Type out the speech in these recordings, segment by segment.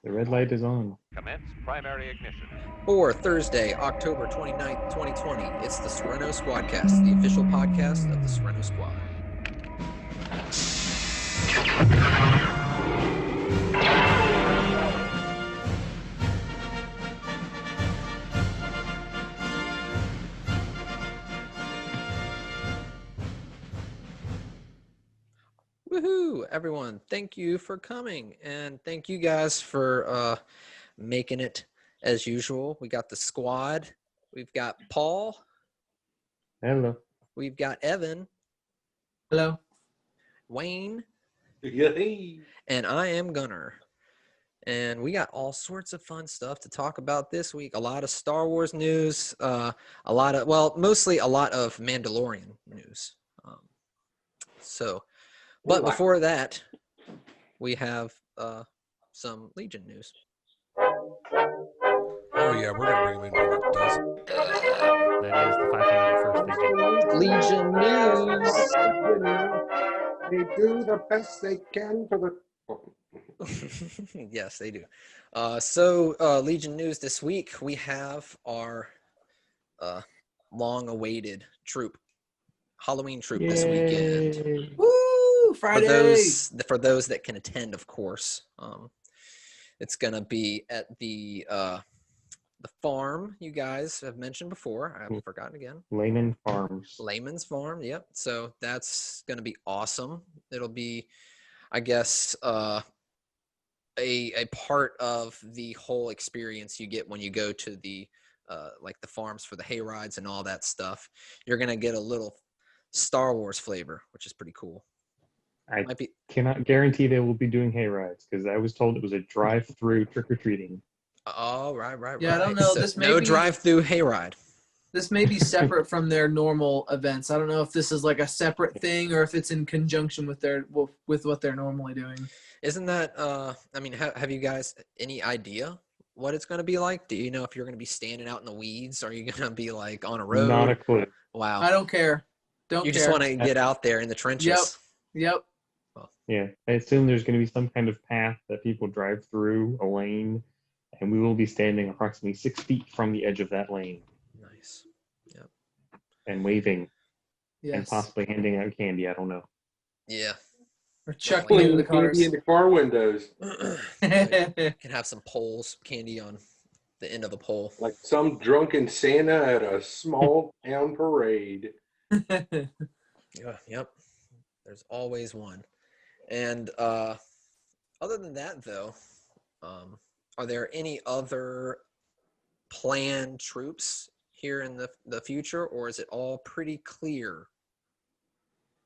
The red light is on. Commence primary ignition. For Thursday, October 29th, 2020, it's the Serenno Squadcast, the official podcast of the Serenno Squad. Woohoo, everyone. Thank you for coming, and thank you guys for making it as usual. We got the squad. We've got Paul. Hello. We've got Evan. Hello. Wayne. Yay. And I am Gunner. And we got all sorts of fun stuff to talk about this week. A lot of Star Wars news, mostly a lot of Mandalorian news. But before that, we have some Legion news. Oh yeah, we're gonna bring him in by the dozen. That is the 501st Legion news. They do the best they can for the. Yes, they do. So Legion news this week, we have our long-awaited troop, Halloween troop this weekend. Woo! Friday. For those that can attend, of course. It's gonna be at the farm you guys have mentioned before. I haven't forgotten again. Layman Farms. Layman's Farm, yep. So that's gonna be awesome. It'll be, I guess, a part of the whole experience you get when you go to the like the farms for the hay rides and all that stuff. You're gonna get a little Star Wars flavor, which is pretty cool. I cannot guarantee they will be doing hay rides because I was told it was a drive-through trick-or-treating. Oh, right. Yeah, I don't know. So This may no be, drive-through hayride. This may be separate from their normal events. I don't know if this is like a separate thing or if it's in conjunction with what they're normally doing. Isn't that? I mean, have you guys any idea what it's going to be like? Do you know if you're going to be standing out in the weeds? Or are you going to be like on a road? Not a clue. Wow. I don't care. You just want to get out there in the trenches. Yep. Yeah, I assume there's going to be some kind of path that people drive through, a lane, and we will be standing approximately 6 feet from the edge of that lane. Nice. Yep. And waving. Yes. And possibly handing out candy. I don't know. Yeah. Or chucking into the cars. In the car windows. Can have some poles, candy on the end of a pole. Like some drunken Santa at a small town parade. Yeah, yep. There's always one. And other than that, though, are there any other planned troops here in the future, or is it all pretty clear?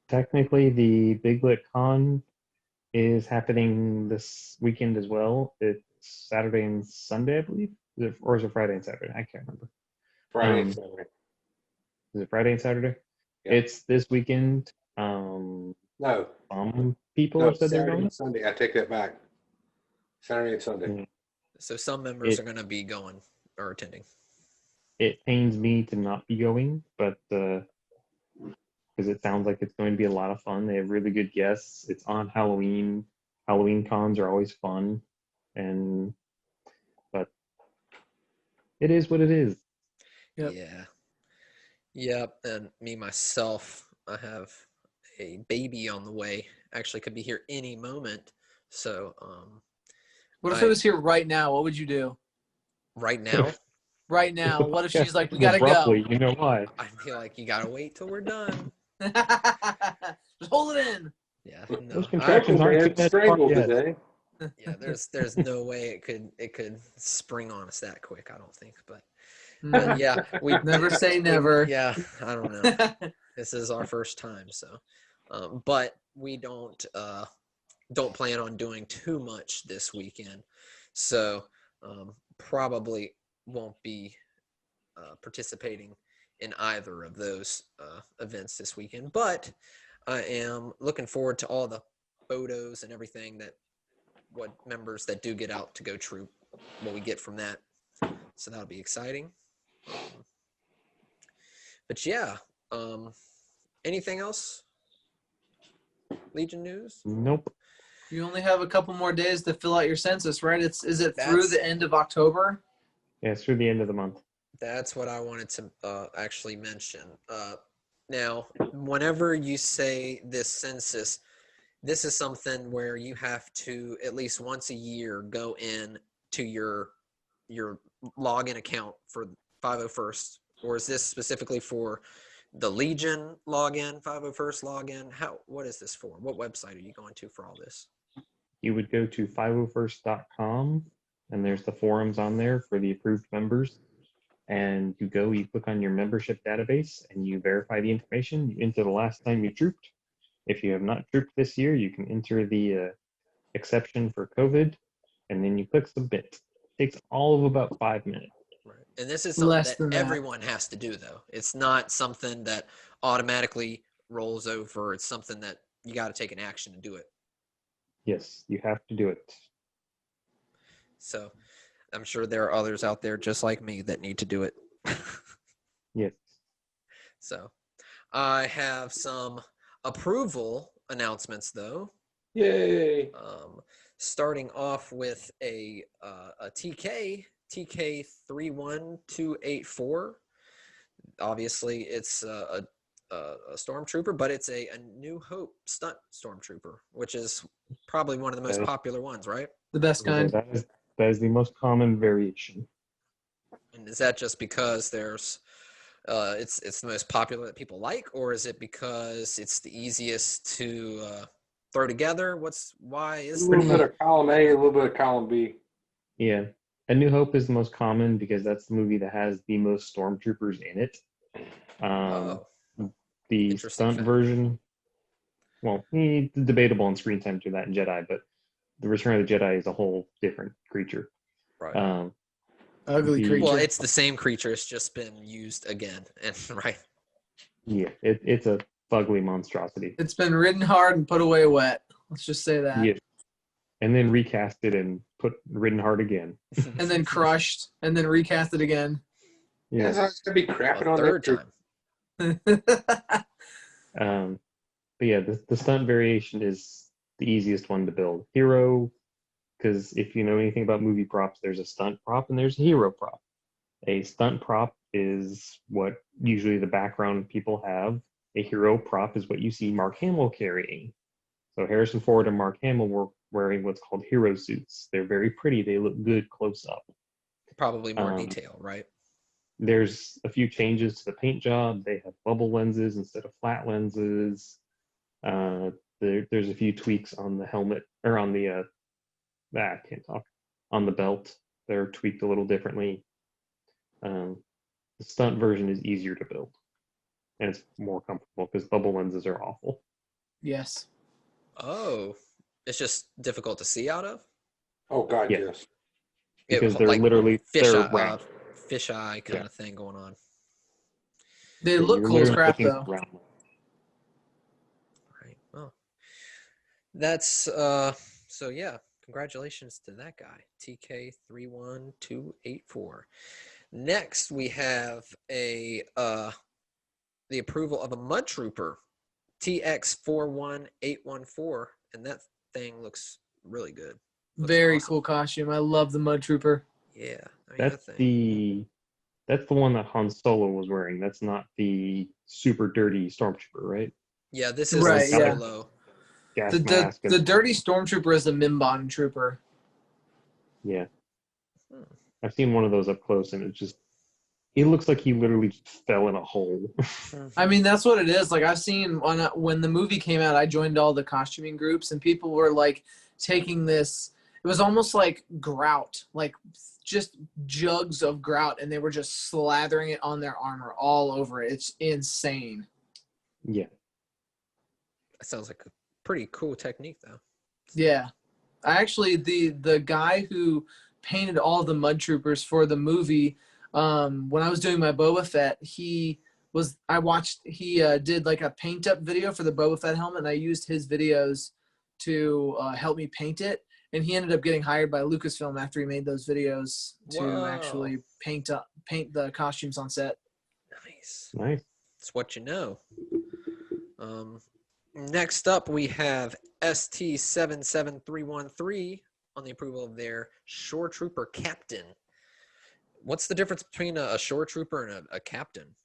Technically, the Big Lit Con is happening this weekend as well. It's Saturday and Sunday, I believe. Or is it Friday and Saturday? I can't remember. Friday and Saturday. Is it Friday and Saturday? Yeah. It's this weekend. No. People No, have said they're Saturday going. and Sunday. I take that back. Saturday and Sunday. Mm. So some members are going to be going or attending. It pains me to not be going, but because it sounds like it's going to be a lot of fun. They have really good guests. It's on Halloween. Halloween cons are always fun, but it is what it is. Yep. Yeah. Yep. And me myself, I have a baby on the way. Actually, could be here any moment. So, What if it was here right now? What would you do? Right now, Right now. What if she's like, we Well, gotta roughly, go? You know why? I feel like you gotta wait till we're done. Just hold it in. Yeah. Those No. contractions aren't too Man bad strangled yet. today. Yeah. There's no way it could spring on us that quick. I don't think. But yeah, we Never say never. Yeah. I don't know. This is our first time, so. But we don't plan on doing too much this weekend, so probably won't be participating in either of those events this weekend. But I am looking forward to all the photos and everything what members that do get out to go troop, what we get from that. So that'll be exciting. But yeah, anything else? Legion news? Nope. You only have a couple more days to fill out your census, right? Is it through That's- the end of October? Yeah, it's through the end of the month. That's what I wanted to actually mention. Now, whenever you say this census, this is something where you have to at least once a year go in to your login account for 501st, or is this specifically for the Legion login, 501st login? What is this for? What website are you going to for all this? You would go to 501st.com, and there's the forums on there for the approved members. And you click on your membership database, and you verify the information. You enter the last time you trooped. If you have not trooped this year, you can enter the exception for COVID, and then you click submit. It takes all of about 5 minutes. Right. And this is something Less that than that. everyone has to do, though. It's not something that automatically rolls over. It's something that you got to take an action to do it. Yes, you have to do it. So I'm sure there are others out there just like me that need to do it. Yes. So I have some approval announcements, though. Yay. Starting off with a TK 31284. Obviously, it's a stormtrooper, but it's a New Hope stunt stormtrooper, which is probably one of the most popular ones, right? The best kind. That is the most common variation. And is that just because there's it's the most popular that people like, or is it because it's the easiest to throw together? Why A is little that? bit of column A, a little bit of column B. Yeah. A New Hope is the most common because that's the movie that has the most stormtroopers in it. The Interesting stunt fact. version, well, debatable on screen time to that in Jedi, but the Return of the Jedi is a whole different creature. Right. Ugly the- creature. Well, it's the same creature. It's just been used again, and right. Yeah, it's a fugly monstrosity. It's been ridden hard and put away wet. Let's just say that. Yeah. And then recast it and ridden hard again. And then crushed, and then recast it again. Yeah, so it's gonna be crapping A on third that. time. But yeah, the stunt variation is the easiest one to build. Hero, because if you know anything about movie props, there's a stunt prop and there's a hero prop. A stunt prop is what usually the background people have. A hero prop is what you see Mark Hamill carrying. So Harrison Ford and Mark Hamill were wearing what's called hero suits. They're very pretty. They look good close up. Probably more detail, right? There's a few changes to the paint job. They have bubble lenses instead of flat lenses. There's a few tweaks on the helmet or on the I can't talk, on the belt. They're tweaked a little differently. The stunt version is easier to build, and it's more comfortable because bubble lenses are awful. Yes. Oh, it's just difficult to see out of. Oh God, Yeah. yes. Because It- they're like literally they're round. fish eye kind of thing going on. They Yeah, look you're cool as literally crap, looking though. round. Right. Well, that's so yeah. Congratulations to that guy, TK31284. Next, we have the approval of a Mud Trooper, TX41814, and that thing looks really good. Looks Very awesome. cool costume. I love the Mud Trooper. Yeah, I mean, That's that thing. the one that Han Solo was wearing. That's not the super dirty stormtrooper, right? Yeah, this is Right, the yeah. Solo. Gas The mask. the dirty stormtrooper is the Mimbon trooper. Yeah. Hmm. I've seen one of those up close, and it looks like he literally just fell in a hole. I mean, that's what it is. Like I've seen when the movie came out, I joined all the costuming groups, and people were like taking this. It was almost like grout, like just jugs of grout, and they were just slathering it on their armor all over it. It's insane. Yeah. That sounds like a pretty cool technique, though. Yeah, I actually the guy who painted all the Mud Troopers for the movie. When I was doing my Boba Fett, he did like a paint up video for the Boba Fett helmet, and I used his videos to help me paint it. And he ended up getting hired by Lucasfilm after he made those videos to Whoa. actually paint the costumes on set. Nice. Nice. It's what you know. Next up, we have ST77313 on the approval of their Shore Trooper Captain. What's the difference between a Shore Trooper and a Captain?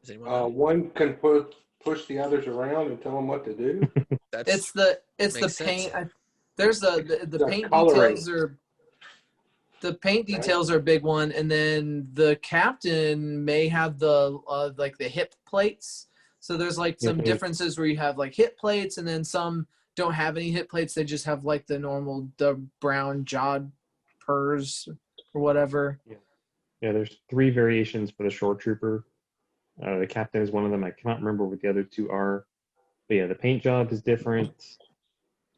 Does anyone know? One can push the others around and tell them what to do. It's the makes paint. sense. There's the The paint coloring. details are. The paint details are a big one, and then the captain may have the like the hip plates. So there's like some Mhm. differences where you have like hip plates, and then some don't have any hip plates. They just have like the brown jawed purrs or whatever. Yeah, there's 3 variations for the shore trooper. The captain is one of them. I cannot remember what the other 2 are. But yeah, the paint job is different.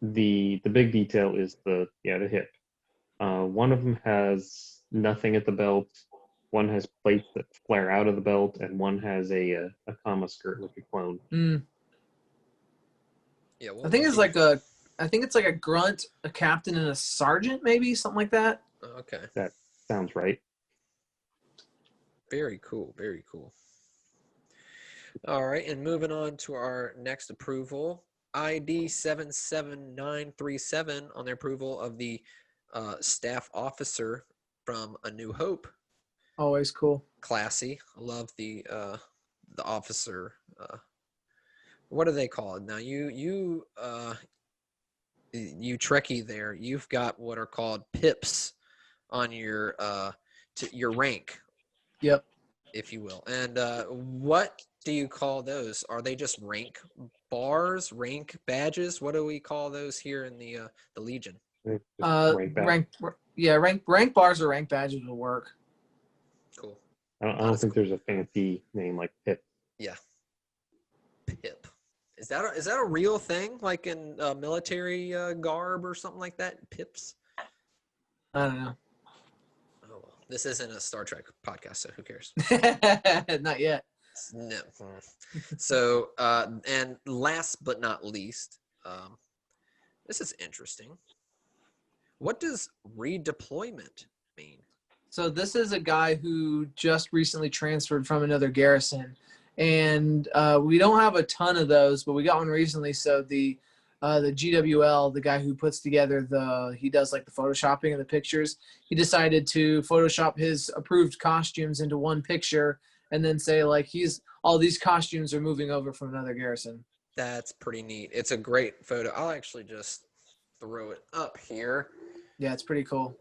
The big detail is the hip. One of them has nothing at the belt. One has plates that flare out of the belt, and one has a comma skirt like a clone. Yeah, I think it's like a grunt, a captain, and a sergeant, maybe something like that. Okay. That sounds right. Very cool. Very cool. All right, and moving on to our next approval, ID 77937 on the approval of the staff officer from A New Hope. Always cool. Classy. I love the officer. What are they called now? You Trekkie there. You've got what are called pips on your rank. Yep. If you will. And what do you call those? Are they just rank bars, rank badges? What do we call those here in the Legion? Just Rank bars or rank badges will work. Cool. I don't think there's a fancy name like Pip. Yeah. Pip. Is that a real thing, like in military garb or something like that? Pips? I don't know. Oh, well. This isn't a Star Trek podcast, so who cares? Not yet. No. So, and last but not least, this is interesting. What does redeployment mean? So this is a guy who just recently transferred from another garrison, and we don't have a ton of those, but we got one recently. So the GWL, the guy who puts together he does like the photoshopping of the pictures, he decided to Photoshop his approved costumes into one picture and then say like all these costumes are moving over from another garrison. That's pretty neat. It's a great photo. I'll actually just throw it up here. Yeah, it's pretty cool.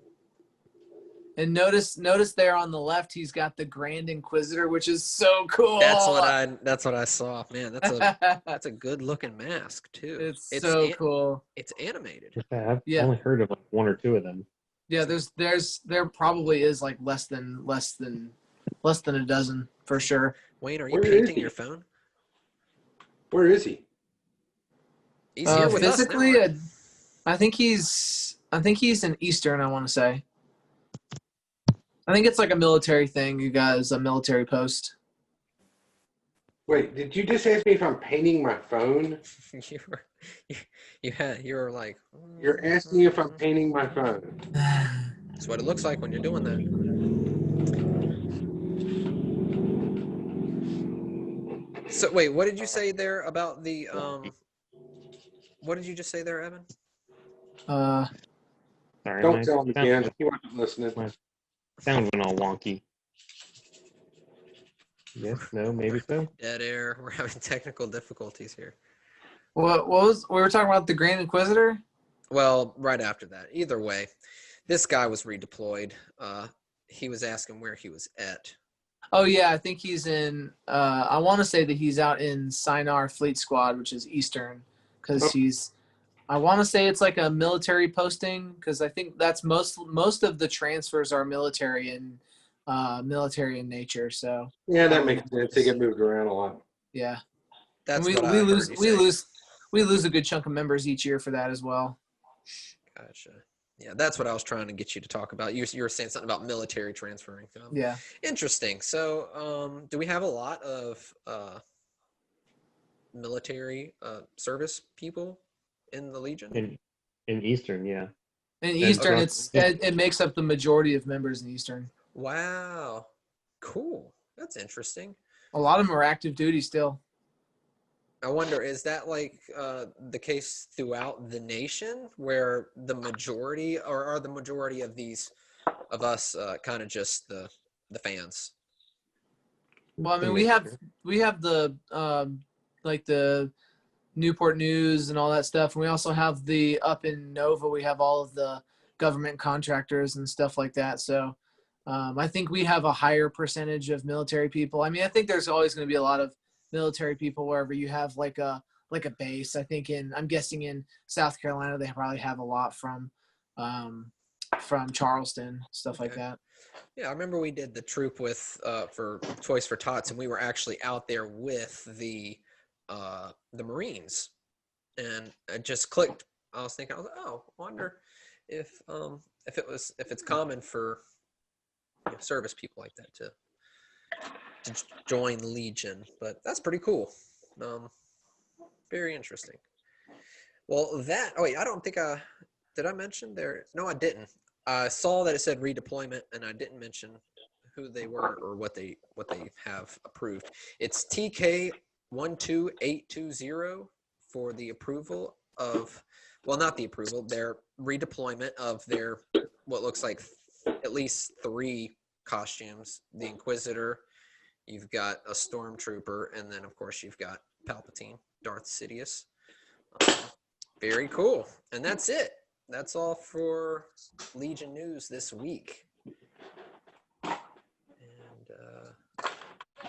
And notice there on the left, he's got the Grand Inquisitor, which is so cool. That's what I saw. Man, that's a good looking mask too. It's so cool. It's animated. I've only heard of like 1 or 2 of them. Yeah, there probably is like less than a dozen for sure. Wayne, are you painting your phone? Where is he? He's here with physically, us now, right? I think he's in Eastern, I want to say. I think it's like a military thing, you guys, a military post. Wait, did you just ask me if I'm painting my phone? you were like. You're asking me if I'm painting my phone. That's what it looks like when you're doing that. So wait, what did you say there about the What did you just say there, Evan? Sorry, Don't tell him again. He wasn't listening. My sound went all wonky. Yes, no, maybe so. Dead air. We're having technical difficulties here. We were talking about the Grand Inquisitor? Well, right after that. Either way, this guy was redeployed. He was asking where he was at. Oh yeah, I think he's in. I want to say that he's out in Sinar Fleet Squad, which is Eastern, because he's. I want to say it's like a military posting, because I think that's most of the transfers are military in nature. So Yeah, that makes sense. They get moved around a lot. yeah, That's we what I lose heard you say. we lose a good chunk of members each year for that as well. Gotcha. Yeah, that's what I was trying to get you to talk about. You were saying something about military transferring. Yeah. Interesting. So, do we have a lot of military service people in the Legion? In Eastern, yeah. In Eastern, it makes up the majority of members in Eastern. Wow. Cool. That's interesting. A lot of them are active duty still. I wonder, is that like the case throughout the nation, where the majority, or are the majority of these of us kind of just the fans? Well, I It's a mean, mixture. we have the like the Newport News and all that stuff, and we also have the up in Nova. We have all of the government contractors and stuff like that. So I think we have a higher percentage of military people. I mean, I think there's always going to be a lot of military people wherever you have like a base. I think I'm guessing in South Carolina they probably have a lot from Charleston, stuff like Okay. that. Yeah, I remember we did the troop with for Toys for Tots, and we were actually out there with the Marines, and it just clicked. I was thinking, oh, I wonder if it's common for service people like that to join the Legion, but that's pretty cool. Very interesting. Well, oh wait, I don't think did I mention there? No, I didn't. I saw that it said redeployment, and I didn't mention who they were or what they have approved. It's TK 12820 for the approval of, well, not the approval, their redeployment of their what looks like at least 3 costumes: the Inquisitor, you've got a Stormtrooper, and then of course you've got Palpatine, Darth Sidious. Very cool. And that's it. That's all for Legion news this week. And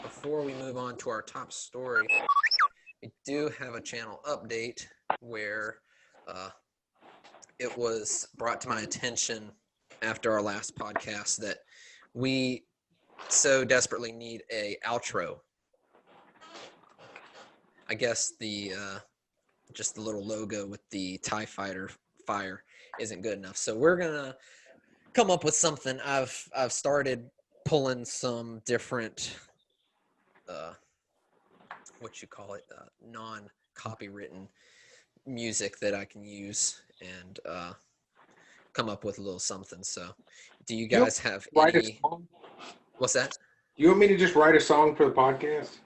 before we move on to our top story, we do have a channel update where it was brought to my attention after our last podcast that we so desperately need a outro. I guess the just the little logo with the TIE Fighter fire isn't good enough. So we're gonna come up with something. I've started pulling some different what you call it, non-copywritten music that I can use and come up with a little something. So do you guys have Write a any? song? What's that? You want me to just write a song for the podcast?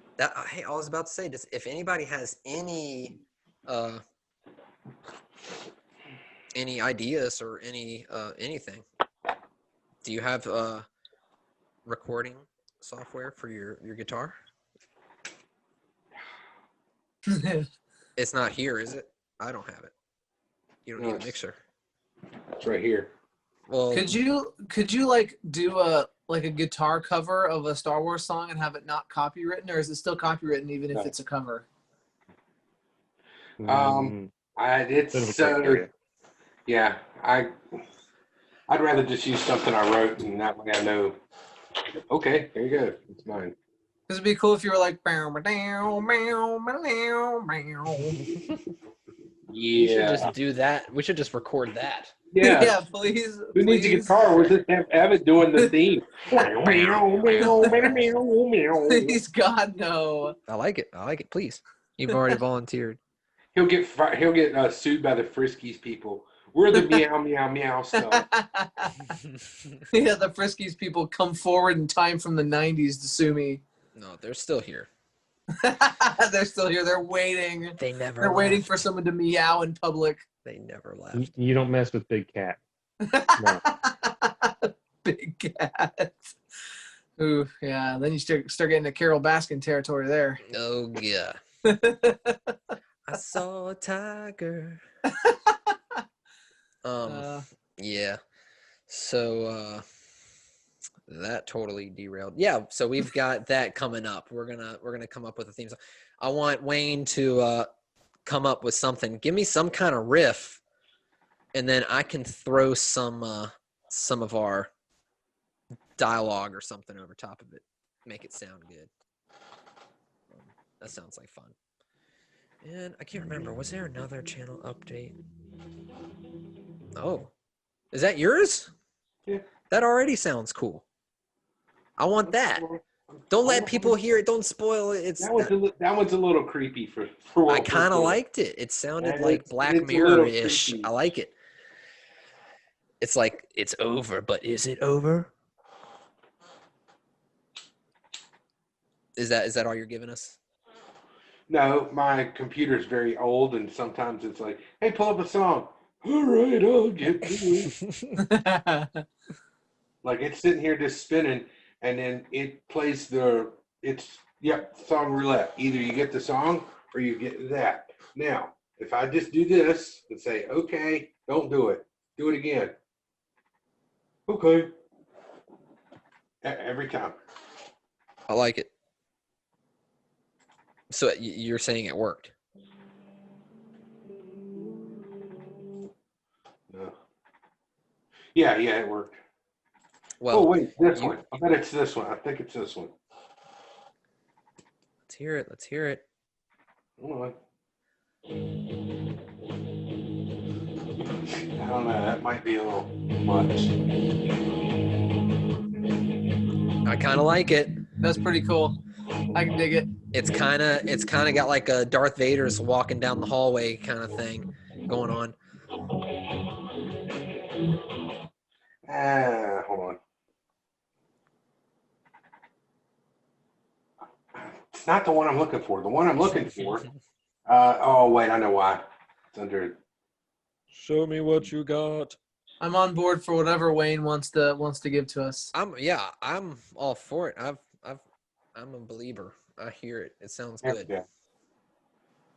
Hey, I was about to say, if anybody has any ideas or anything, do you have recording software for your guitar? It's not here, is it? I don't have it. You don't need a mixer. It's right here. Well, Could you like do a guitar cover of a Star Wars song and have it not copywritten, or is it still copywritten even if No. it's a cover? Mm, It's bit of a gray area. yeah. I'd rather just use something I wrote, and that way I know. Okay, there you go. It's mine. Because it'd be cool if you were like, bow, bow, bow, bow, bow, bow. we should Yeah. just do that. We should just record that. Yeah. Yeah, please. Who needs a please. guitar? We'll just have it doing the theme. Please, God, no. I like it. Please. You've already volunteered. He'll get sued by the Friskies people. We're the meow meow meow stuff. Yeah, the Friskies people come forward in time from the 90s to sue me. No, they're still here. They're still here. They're waiting. They're waiting for someone to meow in public. They never left. You don't mess with Big Cat. No. Big cat. Ooh, yeah. Then you start getting to Carol Baskin territory there. Oh yeah. I saw a tiger. Yeah. So that totally derailed. Yeah, so we've got that coming up. We're gonna come up with a theme song. I want Wayne to come up with something. Give me some kind of riff, and then I can throw some of our dialogue or something over top of it. Make it sound good. That sounds like fun. And I can't remember. Was there another channel update? Oh, is that yours? Yeah. That already sounds cool. I want that. Don't let people hear it. Don't spoil it. That one's a little creepy for what I kind of we're doing. liked it. It sounded Yeah, like it's Black a little Mirror-ish. creepy. I like it. It's like, it's over, but is it over? Is that all you're giving us? No, my computer's very old, and sometimes it's like, "Hey, pull up a song." All right, I'll get to it. Like it's sitting here just spinning, and then it plays song roulette. Either you get the song or you get that. Now, if I just do this and say, "Okay, don't do it. Do it again." Okay. Every time. I like it. So you're saying it worked? No. Yeah, it worked. Well, Oh wait, this one. I bet it's this one. I think it's this one. let's hear it. Let's hear it. Hold on. I don't know. That might be a little much. I kind of like it. That's pretty cool. I can dig it. It's kind of got like a Darth Vader's walking down the hallway kind of thing going on. Hold on. It's not the one I'm looking for. The one I'm looking for. Oh wait, I know why. It's under. Show me what you got. I'm on board for whatever Wayne wants to give to us. I'm all for it. I'm a believer. I hear it. It sounds good. Yeah.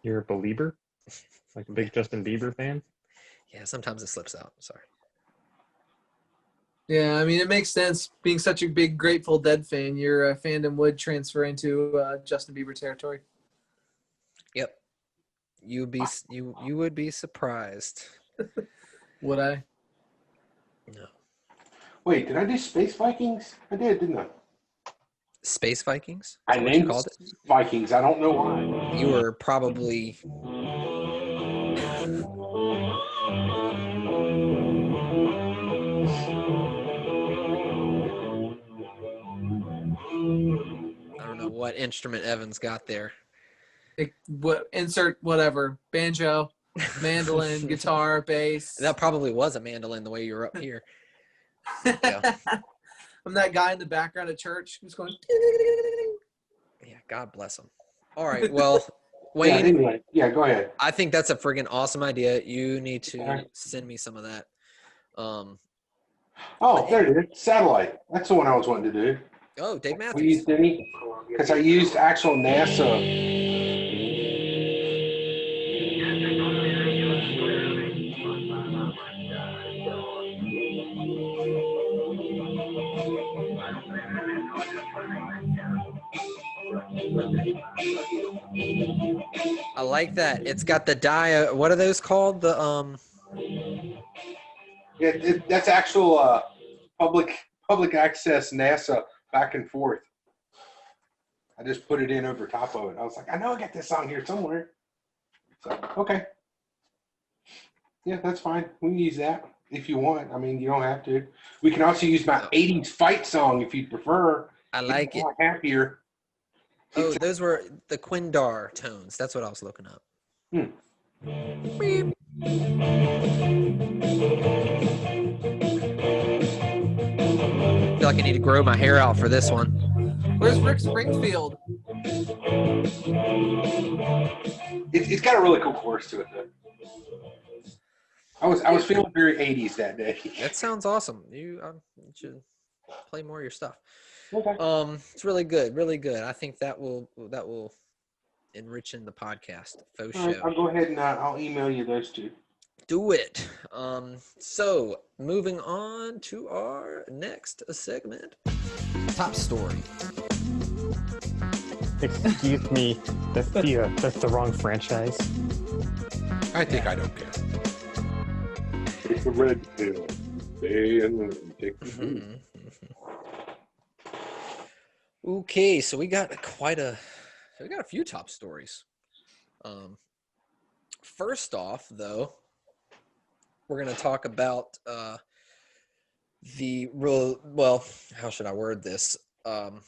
You're a believer? Like a big Justin Bieber fan? Yeah, sometimes it slips out. Sorry. Yeah, I mean, it makes sense. Being such a big Grateful Dead fan, your fandom would transfer into Justin Bieber territory. Yep. You would be surprised. Would I? No. Wait, did I do Space Vikings? I did, didn't I? Space Vikings? I Is that what you named called it? Vikings. I don't know why. You were probably I don't know what instrument Evans got there. Insert whatever. Banjo, mandolin, guitar, bass. That probably was a mandolin the way you were up here. Yeah. I'm that guy in the background at church who's going. Yeah, God bless him. All right, well, Yeah, Wayne, anyway. Yeah, go ahead. I think that's a friggin' awesome idea. You need to Okay. send me some of that. Oh, there it is. Satellite. That's the one I was wanting to do. Oh, Dave We Matthews. used any because I used actual NASA. I like that. It's got the what are those called? The That's actual public access NASA back and forth. I just put it in over top of it. I was like, I know I got this song here somewhere. So okay. Yeah, that's fine. We can use that if you want. I mean, you don't have to. We can also use my 80s fight song if you prefer. I like it. Happier. Oh, those were the Quindar tones. That's what I was looking up. Beep. I feel like I need to grow my hair out for this one. Where's Rick Springfield? It's got a really cool chorus to it, though. I was feeling very 80s that day. That sounds awesome. You should play more of your stuff. Okay. It's really good, really good. I think that will enrich in the podcast. Faux All right, show. I'll go ahead and I'll email you those two. Do it. So moving on to our next segment. Top story. Excuse me, that's the wrong franchise. I think I don't care. Take the red pill. Stay and take the blue. Okay, so we got a few top stories. First off, though, we're going to talk about how should I word this? On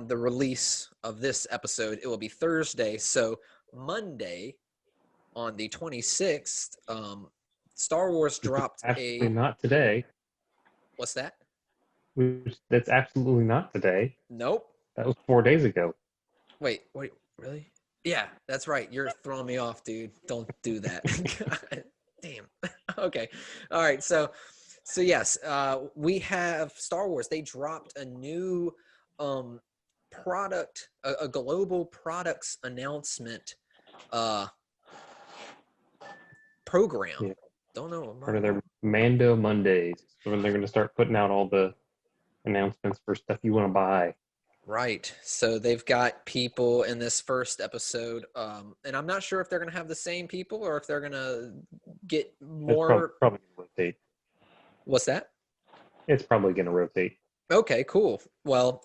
the release of this episode, it will be Thursday. So Monday, on the 26th, Star Wars dropped Absolutely not today. What's that? That's absolutely not today. Nope. That was 4 days ago. Wait, really? Yeah, that's right. You're throwing me off, dude. Don't do that. God damn. Okay. All right. So yes, we have Star Wars. They dropped a new product, a global products announcement program. Yeah. Don't know. Part of their Mando Mondays, when they're going to start putting out all the announcements for stuff you want to buy. Right. So they've got people in this first episode, and I'm not sure if they're going to have the same people or if they're going to get It's more. probably going to rotate. What's that? It's probably going to rotate. Okay, cool. Well,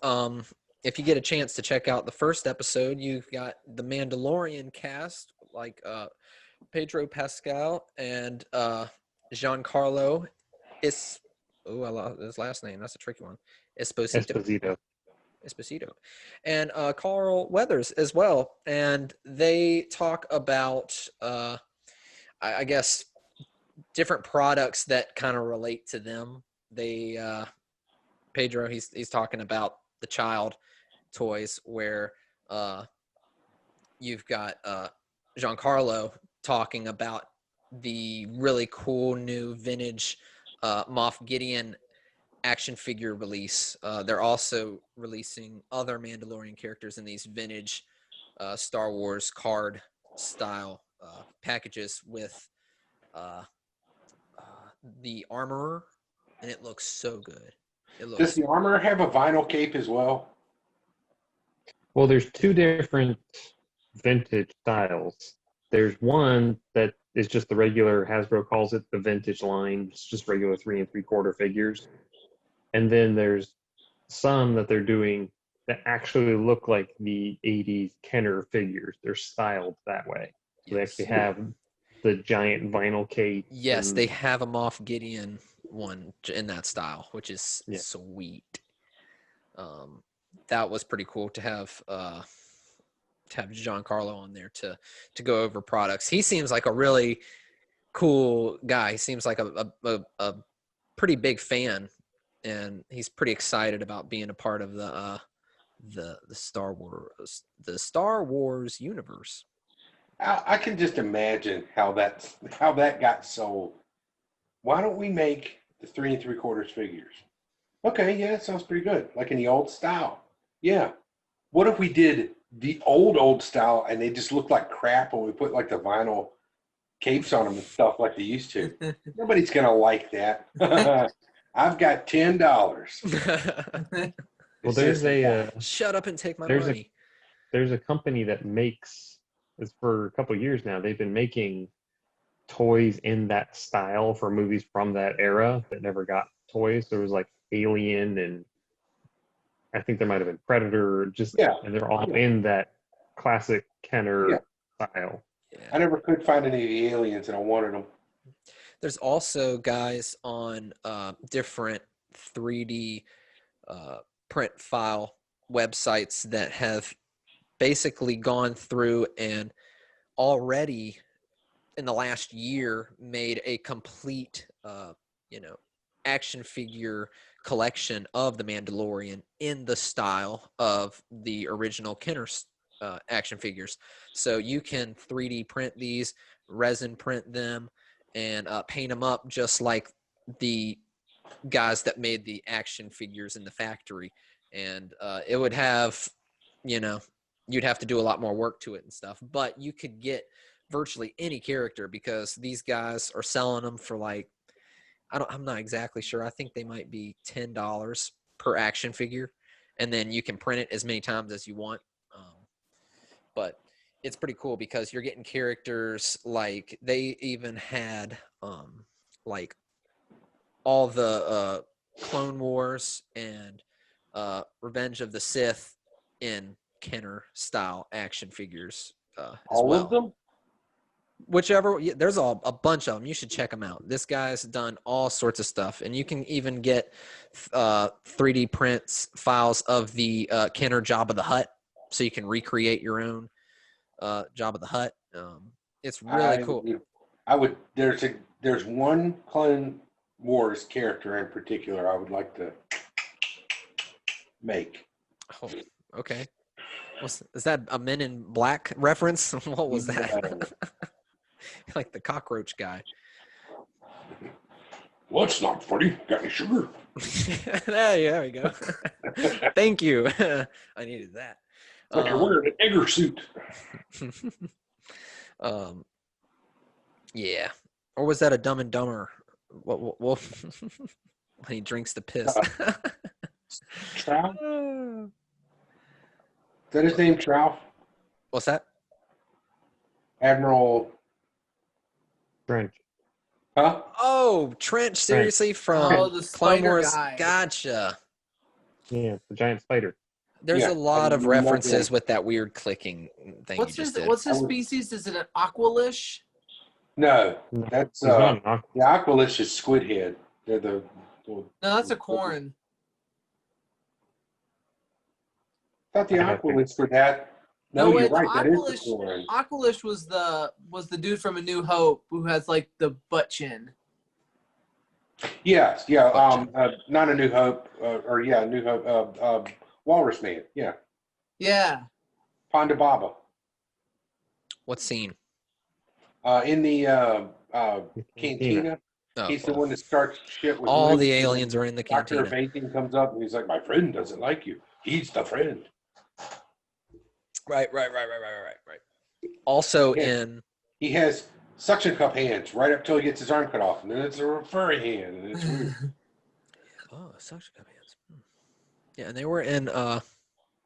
if you get a chance to check out the first episode, you've got the Mandalorian cast, like Pedro Pascal and Giancarlo is. Oh, I lost his last name. That's a tricky one. Esposito. Esposito, and Carl Weathers as well. And they talk about, I guess, different products that kind of relate to them. They, Pedro, he's talking about the child toys where you've got Giancarlo talking about the really cool new vintage Moff Gideon action figure release. They're also releasing other Mandalorian characters in these vintage Star Wars card style packages with the armorer, and it looks so good. It looks. Does the armor have a vinyl cape as well? Well, there's two different vintage styles. There's one that is just the regular, Hasbro calls it the vintage line. It's just regular 3 3/4 figures. And then there's some that they're doing that actually look like the 80s Kenner figures. They're styled that way. So they actually have the giant vinyl case. Yes, they have a Moff Gideon one in that style, which is sweet. That was pretty cool to have Giancarlo on there to go over products. He seems like a really cool guy. He seems like a pretty big fan, and he's pretty excited about being a part of the Star Wars universe. I can just imagine how that got sold. Why don't we make the 3 3/4 figures? Okay, yeah, that sounds pretty good. Like in the old style. Yeah. What if we did the old style and they just looked like crap and we put like the vinyl capes on them and stuff like they used to? Nobody's gonna like that. I've got $10. Well, there's a shut up and take my money. There's a company that makes, it's for a couple of years now, they've been making toys in that style for movies from that era that never got toys. There was like Alien, and I think there might have been Predator, and they're all in that classic Kenner style. Yeah. I never could find any of the aliens, and I wanted them. There's also guys on different 3D print file websites that have basically gone through and already in the last year made a complete action figure collection of the Mandalorian in the style of the original Kenner action figures. So you can 3D print these, resin print them, and paint them up just like the guys that made the action figures in the factory. And it would have, you'd have to do a lot more work to it and stuff, but you could get virtually any character because these guys are selling them for like, I'm not exactly sure. I think they might be $10 per action figure, and then you can print it as many times as you want. But it's pretty cool because you're getting characters like they even had like all the Clone Wars and Revenge of the Sith in Kenner style action figures as all well. Of them? Whichever, there's a bunch of them. You should check them out. This guy's done all sorts of stuff, and you can even get 3D prints files of the Kenner Jabba the Hutt, so you can recreate your own Jabba the Hutt. It's really cool. There's one Clone Wars character in particular I would like to make. Oh, okay. Is that a Men in Black reference? What was No. that? Like the cockroach guy. Well, it's not funny. Got any sugar? There we go. Thank you. I needed that. It's like you're wearing an egger suit. Yeah. Or was that a Dumb and Dumber? What when he drinks the piss. Trout? Is that his name, Trout? What's that? Admiral, Trench. huh? Oh, Trench, seriously, from Oh, the Clone spider Wars. guy. Gotcha. Yeah, the giant spider. There's Yeah, a lot I of love references that. with that weird clicking thing What's you just his did. What's his I would- species? Is it an aqualish? No, No, that's he's not an aqua. the Aqualish is squid head. They're the No, that's a corn. thought the I have to- Aqualish were that. No, No, you're wait, the right. That is the Aqualish- corn. Aqualish was the dude from A New Hope who has like the butt chin. Yes, yeah. Gotcha. Not a New Hope, or yeah, New Hope. Walrus Man. Yeah, Yeah. Ponda Baba. What scene? In the cantina. Oh, He's the well, one that starts shit with all Luke, the and then aliens are in the Dr. cantina. Bacon comes up and he's like, "My friend doesn't like you. He's the friend." Right. Also Yeah. in He has suction cup hands right up till he gets his arm cut off, and then it's a furry hand, and it's weird. suction cup hands. Yeah, and they were in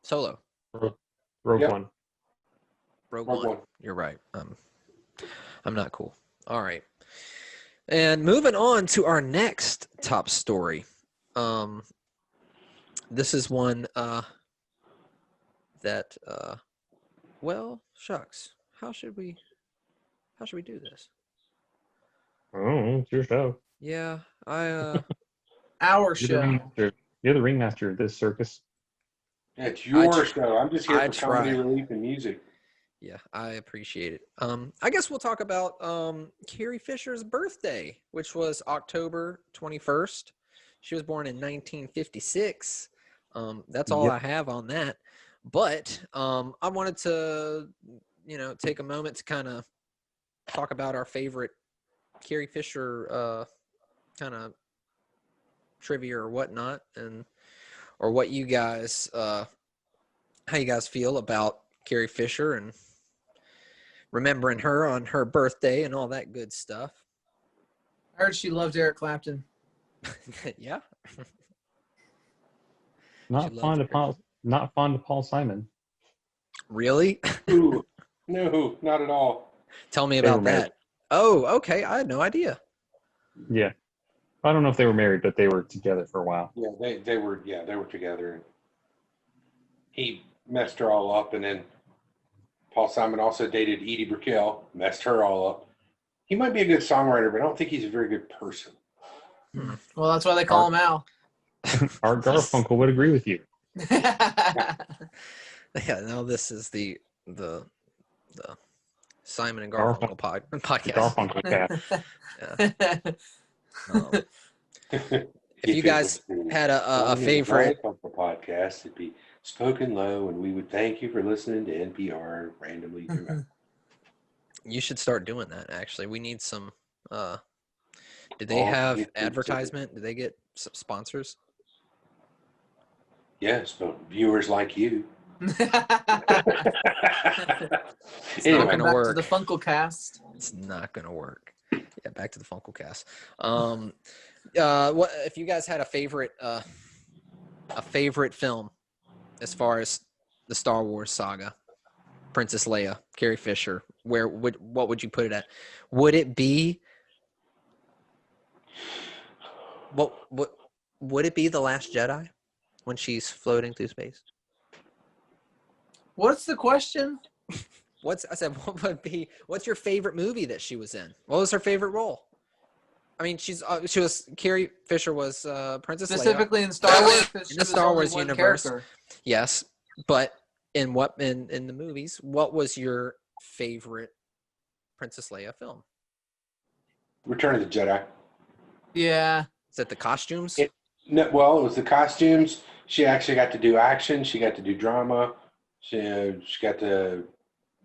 Solo. Rogue Yep. One. Rogue Rogue One. One. You're right. I'm not cool. All right. And moving on to our next top story. This is one that well, shucks. How should we do this? Oh, it's your show. Yeah, Our You're the show. ringmaster. You're the ringmaster of this circus. Yeah, it's your tr- show. I'm just here I for comedy try. relief and music. Yeah, I appreciate it. I guess we'll talk about Carrie Fisher's birthday, which was October 21st. She was born in 1956. That's all Yep. I have on that. But I wanted to, take a moment to kind of talk about our favorite Carrie Fisher kind of trivia or whatnot, or what you guys, how you guys feel about Carrie Fisher and remembering her on her birthday and all that good stuff. I heard she loved Eric Clapton. Yeah. Not She fond loved of Paul. Not fond of Paul Simon. Really? Ooh, no, not at all. Tell me They were about married. that. Oh, okay. I had no idea. Yeah, I don't know if they were married, but they were together for a while. Yeah, they were together. And he messed her all up, and then Paul Simon also dated Edie Brickell, messed her all up. He might be a good songwriter, but I don't think he's a very good person. Well, that's why they call him Al. Art Garfunkel would agree with you. Yeah. Now this is the Simon and Garfunkel podcast. Garfunkel cat. If you guys had a favorite, Garfunkel podcast, it'd be spoken low, and we would thank you for listening to NPR randomly throughout. you should start doing that. Actually, we need some. Did they Well, have we- advertisement? Did they get some sponsors? Yes, but viewers like you. It's Anyway, not gonna Back work. to the Funkelcast. It's not gonna work. Yeah, back to the Funkelcast. What if you guys had a favorite film as far as the Star Wars saga? Princess Leia, Carrie Fisher. What would you put it at? Would it be what would it be The Last Jedi when she's floating through space? What's the question? What what's your favorite movie that she was in? What was her favorite role? I mean, she was Carrie Fisher was Princess Leia. Specifically in Star Wars. 'cause In she the was Star only Wars one universe. character. Yes, but in the movies, what was your favorite Princess Leia film? Return of the Jedi. Yeah. Is it the costumes? No, well, it was the costumes. She actually got to do action. She got to do drama. She got to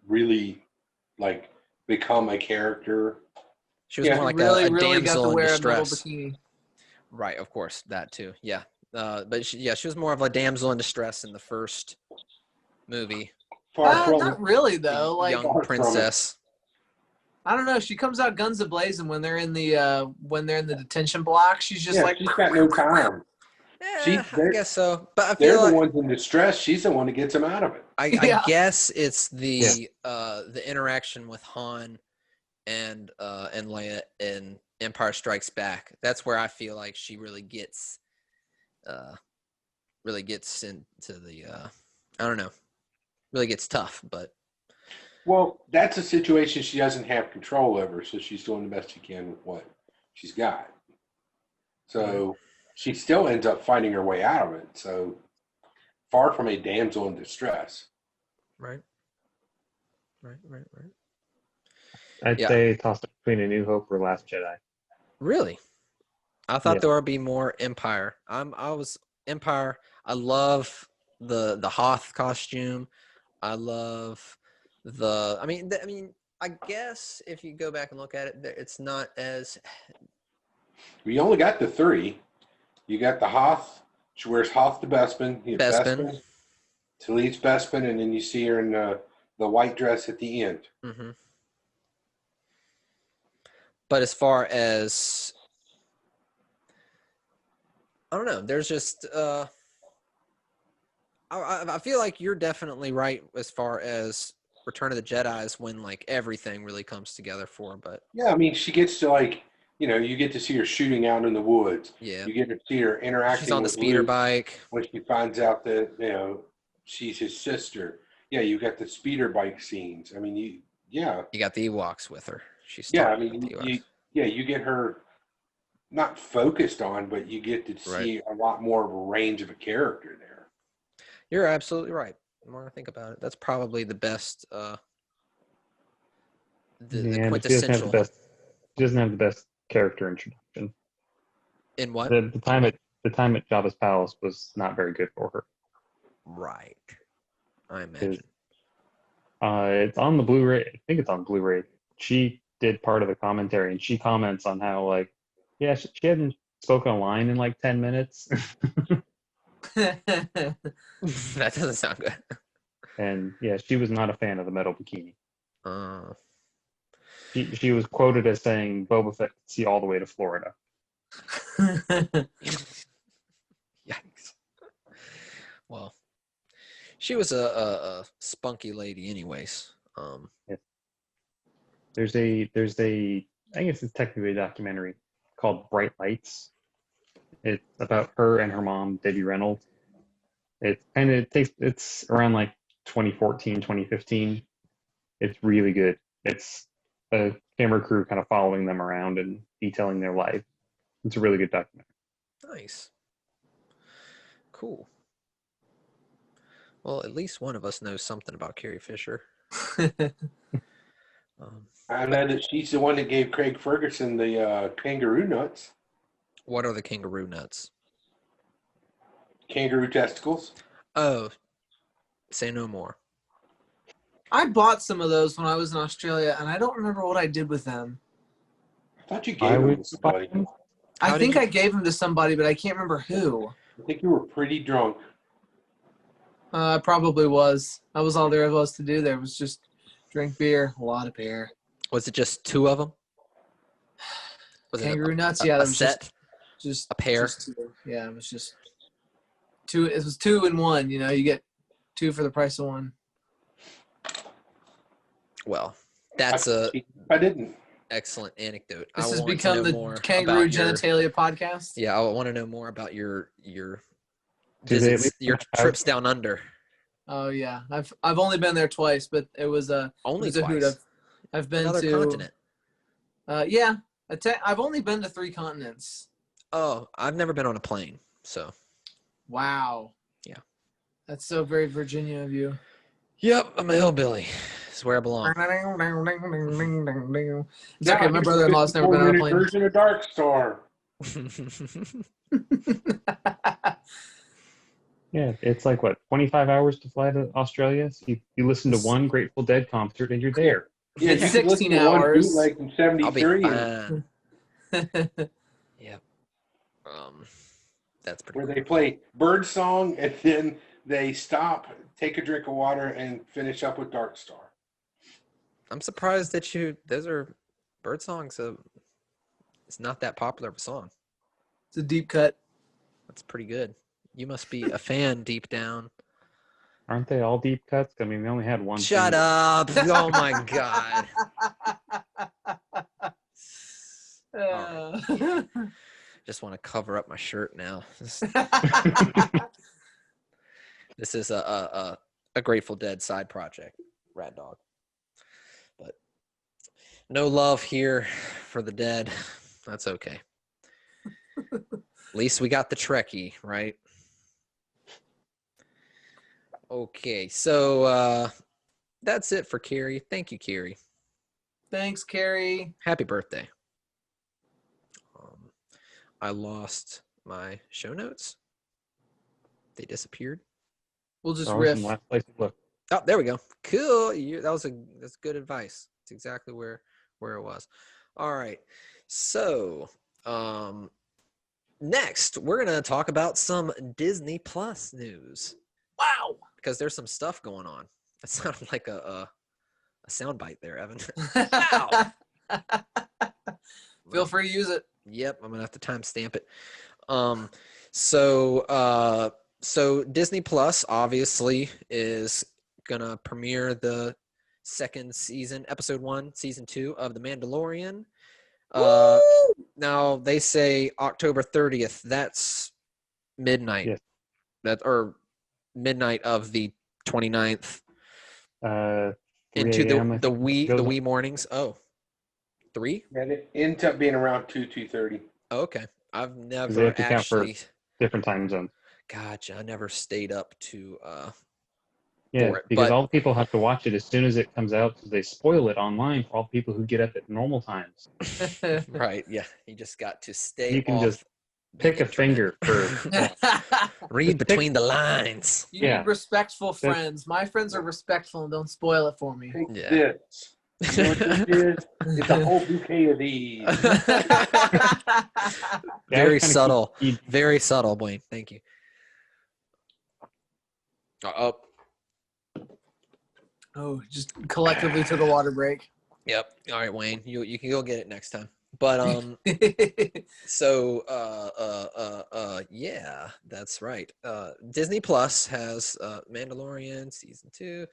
really like become a character. She was Yeah. more like really, a really got damsel to in wear a metal distress. bikini. Right, of course, that too. Yeah, but she was more of a damsel in distress in the first movie. Far from Not really The though. Like young Far from it. princess. I don't know. She comes out guns a blazing when they're in the detention block. She's just like, she's got no time. I guess so. But I They're feel the like ones in distress. She's the one that gets them out of it. I Yeah. guess it's the interaction with Han and Leia in Empire Strikes Back. That's where I feel like she really gets into the I don't know, really gets tough. But Well, that's a situation she doesn't have control over, so she's doing the best she can with what she's got. So she still ends up fighting her way out of it. So far from a damsel in distress. right. I'd Yeah. say toss it between A New Hope or Last Jedi. Really, I thought Yeah. there would be more Empire. I was Empire. I love the Hoth costume. I love the. I mean, I guess if you go back and look at it, it's not as. We only got the three. You got the Hoth. She wears Hoth to Bespin. You have Bespin. Talise Bespin, and then you see her in the white dress at the end. Mm-hmm. But as far as I don't know, there's just I feel like you're definitely right as far as Return of the Jedi is when like everything really comes together for her. But Yeah, I mean, she gets to you get to see her shooting out in the woods. yeah, You get to see her interacting she's on the with speeder Luke bike. when she finds out that she's his sister. Yeah, you got the speeder bike scenes. I mean, you got the Ewoks with her. She's I talking mean, about the Ewoks. you get her not focused on, but you get to see a lot more of a range of a character there. You're absolutely right. The more I think about it, that's probably the best. The But she doesn't have quintessential. the best. She doesn't have the best character introduction. In what? The time at Jabba's palace was not very good for her. Right. I imagine. It's on the Blu-ray. I think it's on Blu-ray. She did part of the commentary, and she comments on how she hadn't spoken a line in like 10 minutes. That doesn't sound good. And yeah, she was not a fan of the metal bikini. Uh, She was quoted as saying Boba Fett could see all the way to Florida. Yikes. Well, she was a spunky lady, anyways. There's a I guess it's technically a documentary called Bright Lights. It's about her and her mom, Debbie Reynolds. It's around like 2014, 2015. It's really good. It's a camera crew kind of following them around and detailing their life. It's a really good documentary. Nice. Cool. Well, at least one of us knows something about Carrie Fisher. I know that she's the one that gave Craig Ferguson the kangaroo nuts. What are the kangaroo nuts? Kangaroo testicles. Oh, say no more. I bought some of those when I was in Australia, and I don't remember what I did with them. I thought you gave them to somebody. How I did think you- I gave them to somebody, but I can't remember who. I think you were pretty drunk. I probably was. That was all there was to do there was just drink beer, a lot of beer. Was it just two of them? Was Kangaroo nuts? a, Yeah, a that was set? just A pair? just two. Yeah, it was just two. It was 2 in 1. You know, you get 2 for the price of 1. Well, that's a I didn't. excellent anecdote. This I has want to become know the more Kangaroo about your- Genitalia podcast. Yeah, I want to know more about your Do they at visits, least your have- trips down under. Oh yeah, I've only been there twice, but it was Only it was a hoot. twice. I've been Another to continent. Yeah, I've only been to 3 continents. Oh, I've never been on a plane, so. Wow. Yeah. That's so very Virginia of you. Yep, I'm a hillbilly. It's where I belong. It's okay. My brother-in-law's never been on a plane. Version of Dark Star. Yeah, it's like what, 25 hours to fly to Australia? So you listen to one Grateful Dead concert and you're there. Yeah, It's you can listen 16 to one hours. bootleg from I'll be '73 and fine. Yep. That's pretty where cool. they play Bird Song and then they stop, take a drink of water, and finish up with Dark Star. I'm surprised that those are bird songs. It's not that popular of a song. It's a deep cut. That's pretty good. You must be a fan deep down. Aren't they all deep cuts? I mean, we only had one. Shut thing up. Oh my God. Just want to cover up my shirt now. This is a Grateful Dead side project, Rat Dog. But no love here for the Dead. That's okay. At least we got the Trekkie, right? Okay, so that's it for Carrie. Thank you, Carrie. Thanks, Carrie. Happy birthday. I lost my show notes. They disappeared. We'll just They're always in riff. the last place to look. Oh, there we go. Cool. That's good advice. It's exactly where it was. All right. So, next we're gonna talk about some Disney Plus news. Wow. Because there's some stuff going on. That sounded like a soundbite there, Evan. Feel free to use it. Yep, I'm gonna have to timestamp it. So Disney Plus obviously is gonna premiere the second season, episode 1, season 2 of The Mandalorian. Now they say October 30th. That's midnight. Yes. Or midnight of the 29th. 3 Into a.m., the I think wee it goes on. mornings. Oh, 3? And it ends up being around 2:30. Oh, okay. I've they never have to count for actually. different time zones. Gotcha. I never stayed up to Yeah, for it, because but- all the people have to watch it as soon as it comes out because they spoil it online for all the people who get up at normal times. right. Yeah, you just got to stay. You can off just the pick a internet. finger for Read between the lines. You Yeah. need respectful friends. My friends are respectful and don't spoil it for me. Take Yeah. this. You know what this is? It's a whole bouquet of these. Very kinda subtle. keep- Very subtle, Blaine. Thank you. Oh, Oh, just collectively took a water break. yep. All right, Wayne. You can go get it next time. But so yeah, that's right. Disney Plus has Mandalorian season 2.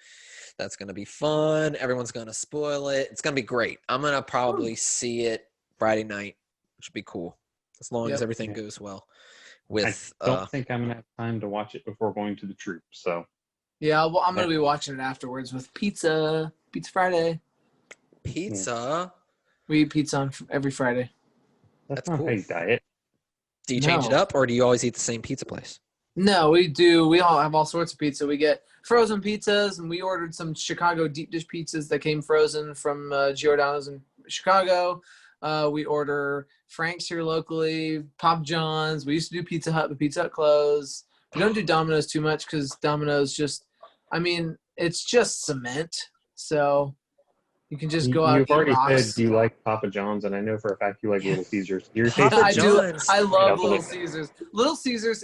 That's gonna be fun. Everyone's gonna spoil it. It's gonna be great. I'm gonna probably see it Friday night, which would be cool as long as Yep. everything Yeah. goes well. I With don't think I'm gonna have time to watch it before going to the troop. So Yeah, well, I'm gonna be watching it afterwards with Pizza Friday. pizza. We eat pizza on every Friday. that's That's not cool. how you diet. Do you change it No. up, or do you always eat the same pizza place? No, we do. We all have all sorts of pizza. We get frozen pizzas, and we ordered some Chicago deep dish pizzas that came frozen from Giordano's in Chicago. We order Frank's here locally, Papa John's. We used to do Pizza Hut, but Pizza Hut closed. We don't do Domino's too much because Domino's just, I mean, it's just cement. So you can just go out and You've eat already rocks. said you like Papa John's, and I know for a fact you like Little Caesars. Your Papa taste I is do. John's. I Right love out the Little window. Caesars. Little Caesars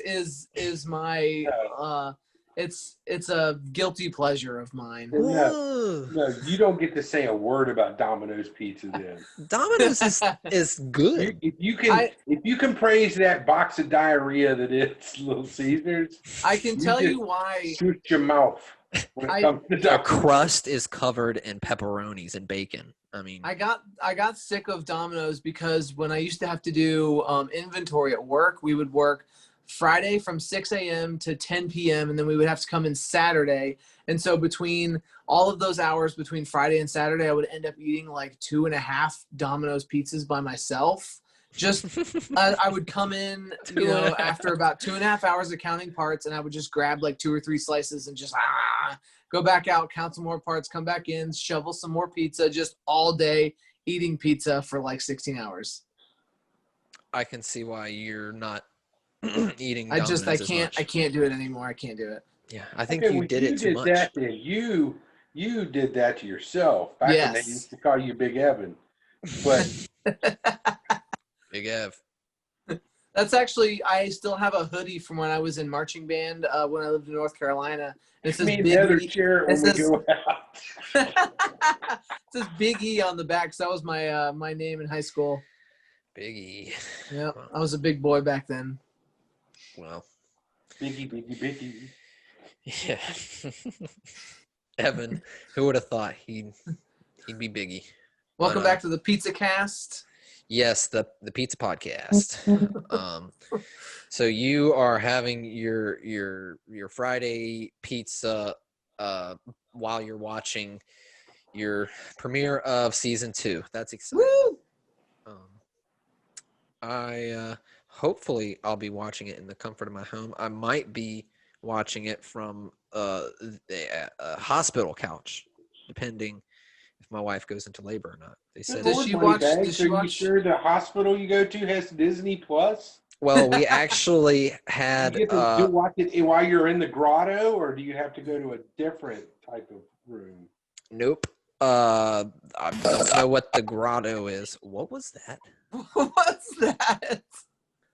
is my it's a guilty pleasure of mine. Ooh. No, you don't get to say a word about Domino's pizza then. Domino's is good. If you can praise that box of diarrhea that is Little Caesars, I can You tell just- you why. shoot your mouth when it comes to The Domino's. crust is covered in pepperonis and bacon. I mean, I got sick of Domino's because when I used to have to do inventory at work, we would work Friday from 6 a.m. to 10 p.m. and then we would have to come in Saturday. And so between all of those hours between Friday and Saturday, I would end up eating like 2.5 Domino's pizzas by myself. Just I would come in, after about 2.5 hours of counting parts, and I would just grab like 2 or 3 slices and just go back out, count some more parts, come back in, shovel some more pizza, just all day eating pizza for like 16 hours. I can see why you're not eating. I Domino's as can't much. do it anymore. I can't do it. Yeah, I think Okay, you when did it too much. That, then you did that to yourself. Back when they Yes. used to call you Big Evan. But Big Ev. That's actually, I still have a hoodie from when I was in marching band when I lived in North Carolina. And it says me and Big Heather E. share it when we go out. It says Big E on the back. So that was my my name in high school. Big E. Yeah, Wow. I was a big boy back then. Well, Biggie. yeah. Evan, who would have thought he'd be Biggie? Welcome But, back to the Pizza Cast. Yes, the pizza podcast. So you are having your Friday pizza while you're watching your premiere of season 2. That's exciting. Woo! I hopefully I'll be watching it in the comfort of my home. I might be watching it from a hospital couch, depending if my wife goes into labor or not. They said. Does she watch- does she Are you watch- sure the hospital you go to has Disney Plus? Well, we actually Do had. you get to watch it while you're in the grotto, or do you have to go to a different type of room? Nope. I don't know what the grotto is. What was that? What's that?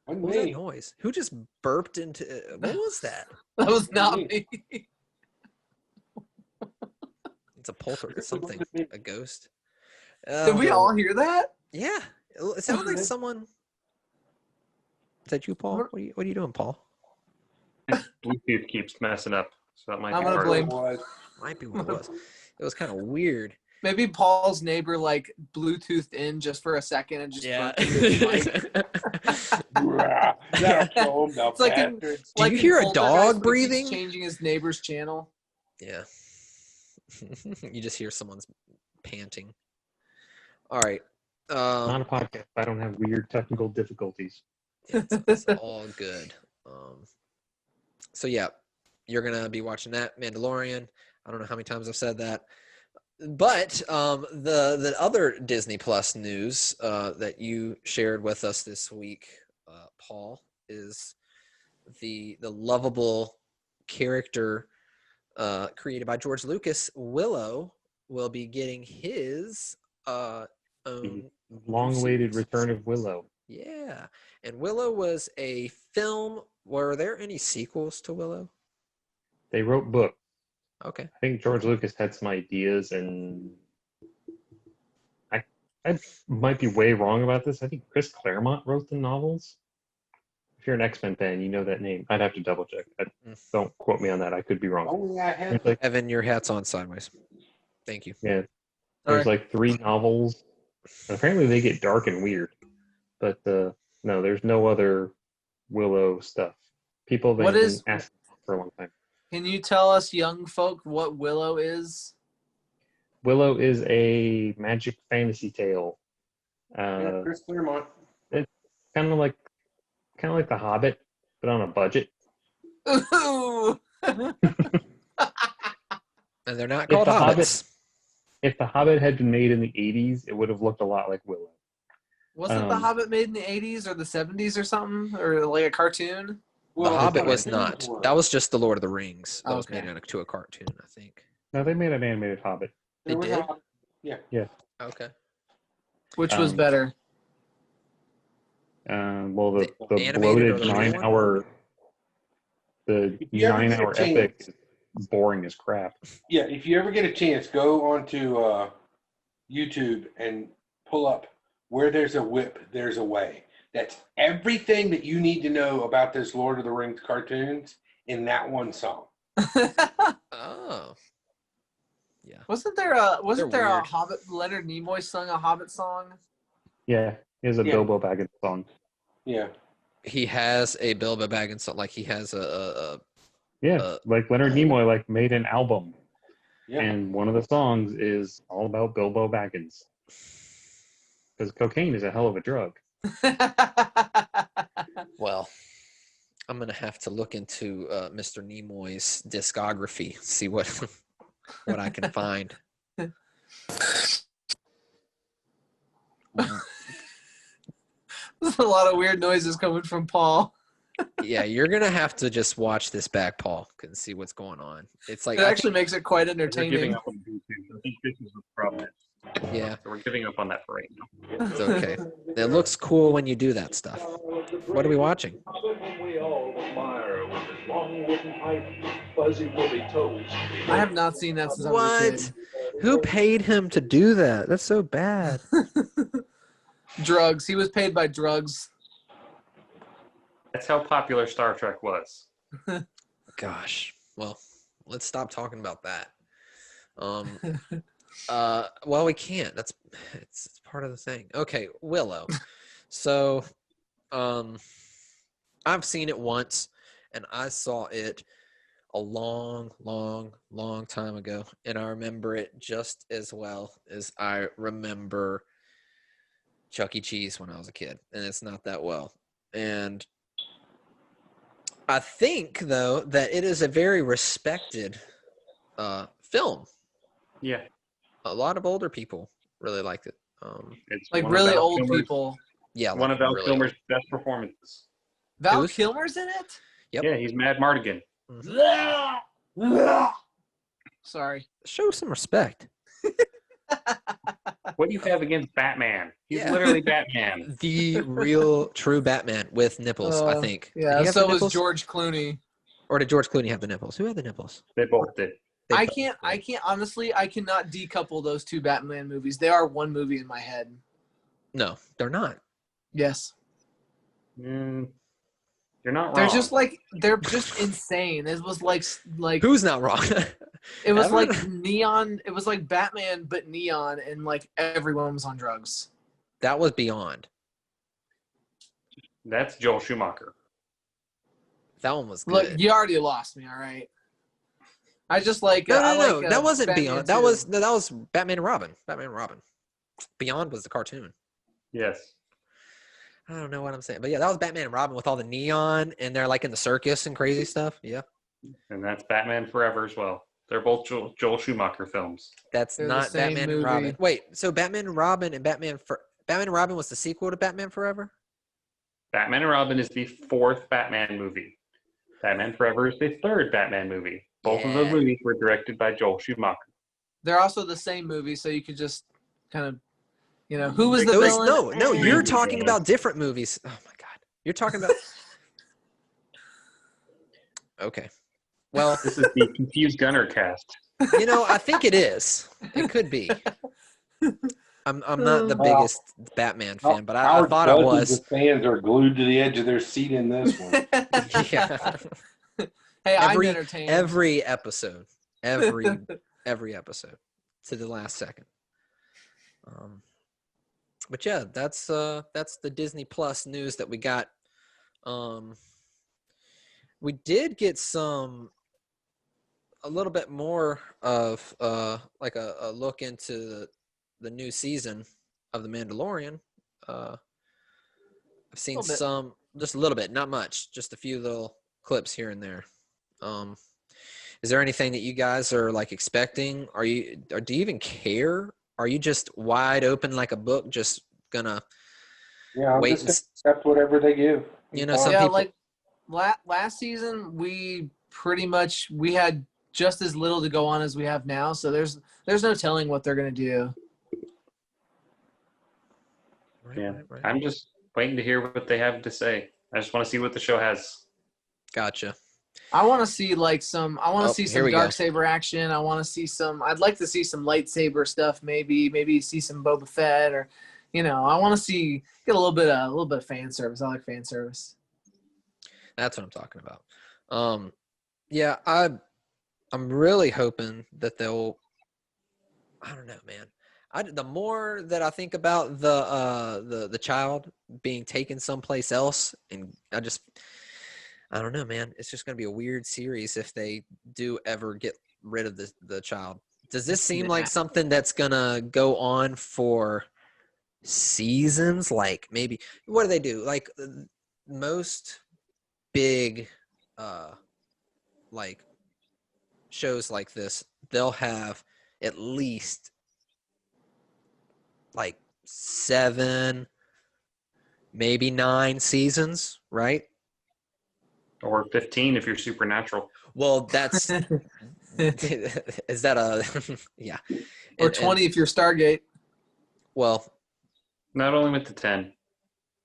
What was that noise? Who just burped into? What was that? That was not me. It's a poltergeist. Something. A ghost. Did we all hear that? Yeah. It sounded like someone. Is that you, Paul? What are you doing, Paul? Bluetooth keeps messing up, so that might I'm be gonna part of blame. it. Might be what it was. It was kind of weird. Maybe Paul's neighbor like Bluetoothed in just for a second and just Yeah. burped into his mic. That'll kill him, It's like in, bastards. Do you in hear a Poltergeist dog when he keeps breathing? changing his neighbor's channel. Yeah. You just hear someone's panting. All right. Not a podcast. I don't have weird technical difficulties. It's all good. So yeah, you're gonna be watching that Mandalorian. I don't know how many times I've said that, but the other Disney Plus news that you shared with us this week, Paul, is the lovable character created by George Lucas. Willow will be getting his own The long-awaited series. return of Willow. Yeah. And Willow was a film. Were there any sequels to Willow? They wrote books. Okay. I think George Lucas had some ideas, and I might be way wrong about this. I think Chris Claremont wrote the novels. If you're an X-Men fan, you know that name. I'd have to double check. Don't quote me on that. I could be wrong. Only I had There's like, Evan, your hat's on sideways. Thank you. yeah, All there's right. like 3 novels. And apparently they get dark and weird. But no, there's no other Willow stuff. People have What been is- asking for a long time. Can you tell us young folk what Willow is? Willow is a magic fantasy tale. Chris Claremont. Kind of like The Hobbit, but on a budget. Ooh. And they're not If called the Hobbit- hobbits. If The Hobbit had been made in the 80s, it would have looked a lot like Willow. Wasn't The Hobbit made in the 80s or the 70s or something? Or like a cartoon? The Hobbit was cartoons not. were. That was just The Lord of the Rings. That was Okay. made into a cartoon, I think. No, they made an animated Hobbit. They There was did? Yeah. Okay. Which was Um, better? Well, the The animated bloated or the real one? 9-hour, the If you ever get a 9-hour chance- epic is boring as crap. Yeah, if you ever get a chance, go onto YouTube and pull up Where There's a Whip, There's a Way. That's everything that you need to know about this Lord of the Rings cartoons in that one song. Oh. Yeah. Wasn't there a They're weird. Hobbit? Leonard Nimoy sung a Hobbit song. Yeah, here's a Yeah. Bilbo Baggins song. Yeah. He has a Bilbo Baggins song. Like he has Yeah, like Leonard Nimoy like made an album, Yeah. and one of the songs is all about Bilbo Baggins. Because cocaine is a hell of a drug. Well, I'm gonna have to look into Mr. Nimoy's discography, see what what I can find. There's a lot of weird noises coming from Paul. Yeah, you're gonna have to just watch this back, Paul, and see what's going on. It's like It actually makes it quite We're giving entertaining. up on YouTube. I think this is the problem. yeah, So we're giving up on that for right now. it's okay. It looks cool when you do that stuff. What are we watching? I have not seen that since I was a What? Who paid him to do that? That's so bad. kid. Drugs. He was paid by drugs. That's how popular Star Trek was. Gosh. Well, let's stop talking about that. Well, we can't. It's part of the thing. Okay, Willow. So, I've seen it once, and I saw it a long time ago, and I remember it just as well as I remember Chuck E. Cheese when I was a kid, and it's not that well. And I think, though, that it is a very respected film. Yeah. A lot of older people really liked it. It's Like one of really Val old Kilmer's- people. Yeah, One like of Val really Kilmer's old. best performances. Val Who's? Kilmer's in it? Yep. Yeah, he's Mad Mardigan. Sorry. Show some respect. What do you have against Batman? He's Yeah. literally Batman. The real true Batman with nipples, I think. Did Yeah, he have so the was nipples? George Clooney. Or did George Clooney have the nipples? Who had the nipples? They both did. They I both can't did. honestly, I cannot decouple those two Batman movies. They are one movie in my head. No, they're not. Yes. You're not wrong. They're just insane. It was like Who's not wrong? it was Ever? like neon, it was like Batman but neon, and like everyone was on drugs. That was Beyond. That's Joel Schumacher. That one was good. Look, you already lost me, all right? I just like no, I like, that wasn't Batman Beyond. 2. That was Batman and Robin. Batman and Robin. Beyond was the cartoon. Yes. I don't know what I'm saying, but yeah, that was Batman and Robin with all the neon, and they're like in the circus and crazy stuff. Yeah, And that's Batman Forever as well. They're both Joel Schumacher films. that's They're the not same Batman movie. and Robin. Wait, so Batman and Robin and Batman and Robin was the sequel to Batman Forever? Batman and Robin is the fourth Batman movie. Batman Forever is the third Batman movie. Both of those Yeah. movies were directed by Joel Schumacher. They're also the same movie, so you could just kind of, who was the villain? No, you're talking about different movies. Oh my god, you're talking about. Okay, well, This is the Confused Gunner cast. I think it is. It could be. I'm not the biggest Batman fan, but I Our thought I dozens was. of fans are glued to the edge of their seat in this one. Yeah. Hey, I'm entertained. Every episode, every episode, to the last second. But yeah, that's the Disney Plus news that we got. We did get a little bit more of like a look into the new season of The Mandalorian. I've seen Little bit. some, just a little bit, not much, just a few little clips here and there. Is there anything that you guys are like expecting? Or do you even care? Are you just wide open like a book, just gonna Yeah, I'll wait just and accept whatever they give. some Yeah, people? like last season, we had just as little to go on as we have now. So there's no telling what they're gonna do. Right, Yeah. right. I'm just waiting to hear what they have to say. I just want to see what the show has. Gotcha. I want to see some Here some we go. Darksaber action. I want to see I'd like to see some lightsaber stuff. Maybe see some Boba Fett, or I want to get a little bit of fan service. I like fan service. That's what I'm talking about. Yeah, I'm really hoping that they'll. I don't know, man. The more that I think about the child being taken someplace else, and I don't know, man. It's just gonna be a weird series if they do ever get rid of the child. Does this seem like something that's gonna go on for seasons? Like maybe what do they do? Like most big like shows like this, they'll have at least like 7, maybe 9 seasons, right? Or 15 if you're supernatural. Well, that's is that a yeah? Or 20 if you're Stargate. Well, Not only with the 10.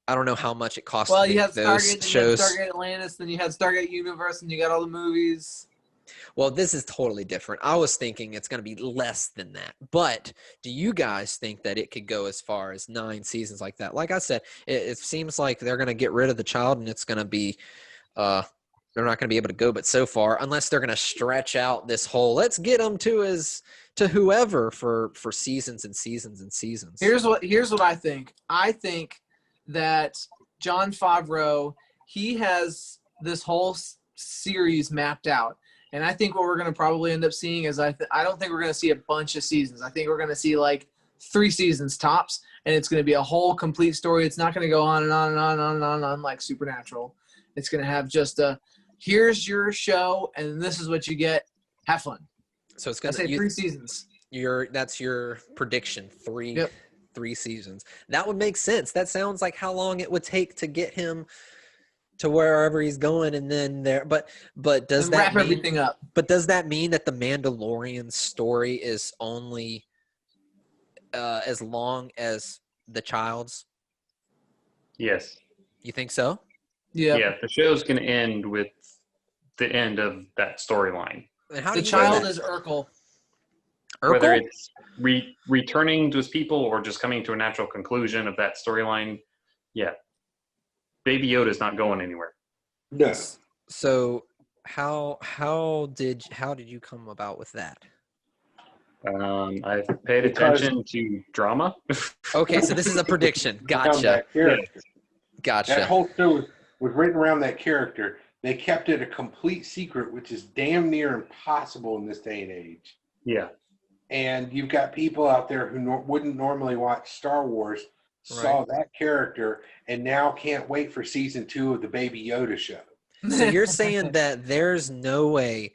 I don't know how much it costs Well, to you make had those Stargate, then shows. you had Stargate Atlantis, then you had Stargate Universe, and you got all the movies. Well, this is totally different. I was thinking it's going to be less than that. But do you guys think that it could go as far as 9 seasons like that? Like I said, it seems like they're going to get rid of the child, and it's going to be they're not going to be able to go but so far unless they're going to stretch out this whole let's get them to whoever for seasons and seasons and seasons. Here's what I think. I think that Jon Favreau, he has this whole series mapped out. And I think what we're going to probably end up seeing is I don't think we're going to see a bunch of seasons. I think we're going to see like 3 seasons tops, and it's going to be a whole complete story. It's not going to go on and on and on and on and on, and on like Supernatural. It's going to have just here's your show, and this is what you get. Have fun. So it's I going say to 3 seasons. That's your prediction. 3 Yep. 3 seasons. That would make sense. That sounds like how long it would take to get him to wherever he's going, and then there. But does And that wrap mean, everything up? But does that mean that the Mandalorian story is only as long as the child's? Yes. You think so? Yeah, the show's going to end with the end of that storyline. And how The do you child know is Urkel. Whether Urkel? it's returning to his people or just coming to a natural conclusion of that storyline, yeah. Baby Yoda's not going anywhere. No. So how did you come about with that? I've paid Because- attention to drama. Okay, so this is a prediction. Around Gotcha. that character. That Gotcha. whole show was written around that character. They kept it a complete secret, which is damn near impossible in this day and age. Yeah. And you've got people out there who wouldn't normally watch Star Wars, saw that character, and now can't wait for season 2 of the Baby Yoda show. So you're saying that there's no way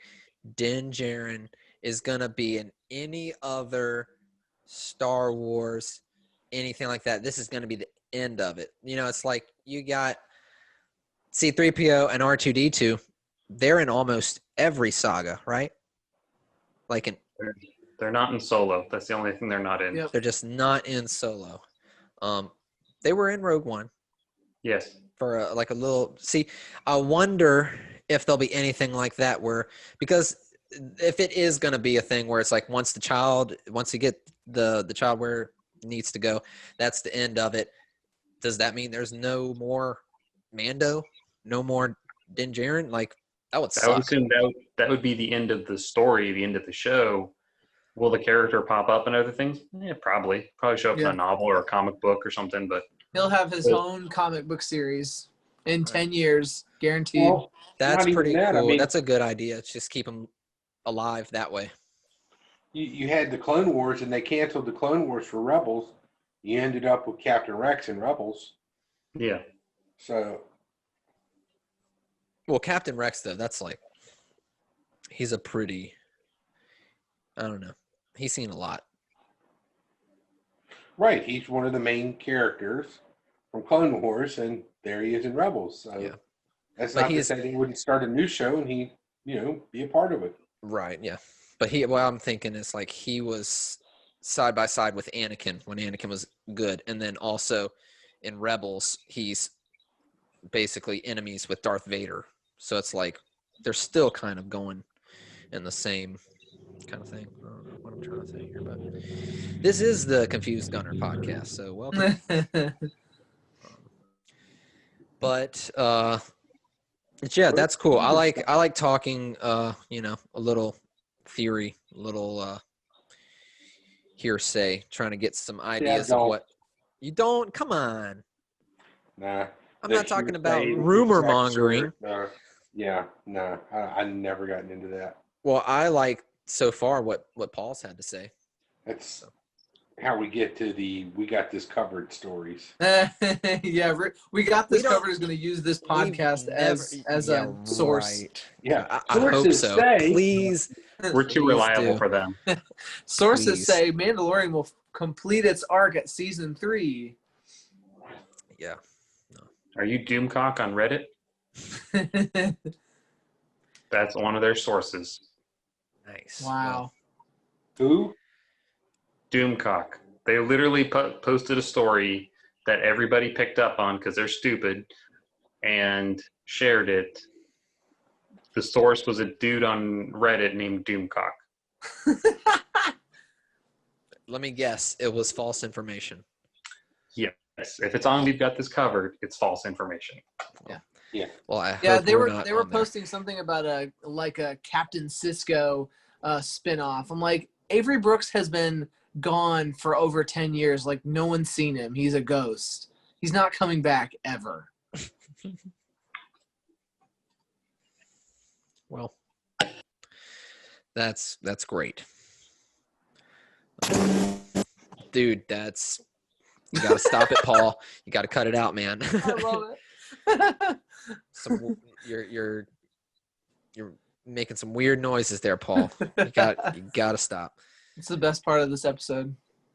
Din Djarin is gonna be in any other Star Wars, anything like that. This is gonna be the end of it. You know, it's like you got C-3PO and R2-D2. They're in almost every saga, right? Like They're not in Solo. That's the only thing they're not in. Yep. they're just not in Solo. They were in Rogue One Yes. for a little. See, I wonder if there'll be anything like that because if it is going to be a thing where it's like once you get the child where it needs to go, that's the end of it. Does that mean there's no more Mando, no more Din Djarin? Like that would I would suck. assume that would be the end of the story, the end of the show. Will the character pop up in other things? Yeah, probably. Probably show up in a novel or a comic book or something, but He'll have his own comic book series in 10 years, guaranteed. Well, That's not even pretty that. cool. I mean, That's a good idea. Just keep them alive that way. you had the Clone Wars, and they canceled the Clone Wars for Rebels. You ended up with Captain Rex in Rebels. yeah. So, Well, Captain Rex though, that's like he's a pretty. I don't know. He's seen a lot. right, he's one of the main characters from Clone Wars, and there he is in Rebels. So Yeah. that's But not to he's- say he wouldn't start a new show and he, be a part of it. Right, yeah. But what I'm thinking is like he was side by side with Anakin when Anakin was good. And then also in Rebels, he's basically enemies with Darth Vader. So it's like they're still kind of going in the same kind of thing. I don't know what I'm trying to say here, but this is the Confused Gunner podcast. So welcome. But yeah, that's cool. I like talking a little theory, a little hearsay, trying to get some ideas of don't. what you don't come on. Nah. I'm The not talking about hearsay, rumor exact mongering. sort, yeah, no. I've never gotten into that. Well, I like so far what Paul's had to say. That's how we get to we got this covered stories. Yeah, we got this We don't- covered is going to use this podcast as Yeah, a source. right. Yeah. I hope Sources so. say- Please. We're too Please reliable do. for them. Sources Please. say Mandalorian will complete its arc at season 3. Yeah. Are you Doomcock on Reddit? That's one of their sources. Nice. Wow. Who? Doomcock. They literally posted a story that everybody picked up on because they're stupid and shared it. The source was a dude on Reddit named Doomcock. Let me guess. It was false information. Yes. If it's on We've Got This Covered, it's false information. Yeah. Well, I Yeah, hope they we're were not they were on there. posting something about a Captain Cisco spinoff. I'm like, Avery Brooks has been gone for over 10 years. Like, no one's seen him. He's a ghost. He's not coming back ever. Well, that's great. Dude, that's you got to stop it, Paul. You got to cut it out, man. I love it. You're making some weird noises there, Paul. You got to stop. It's the best part of this episode.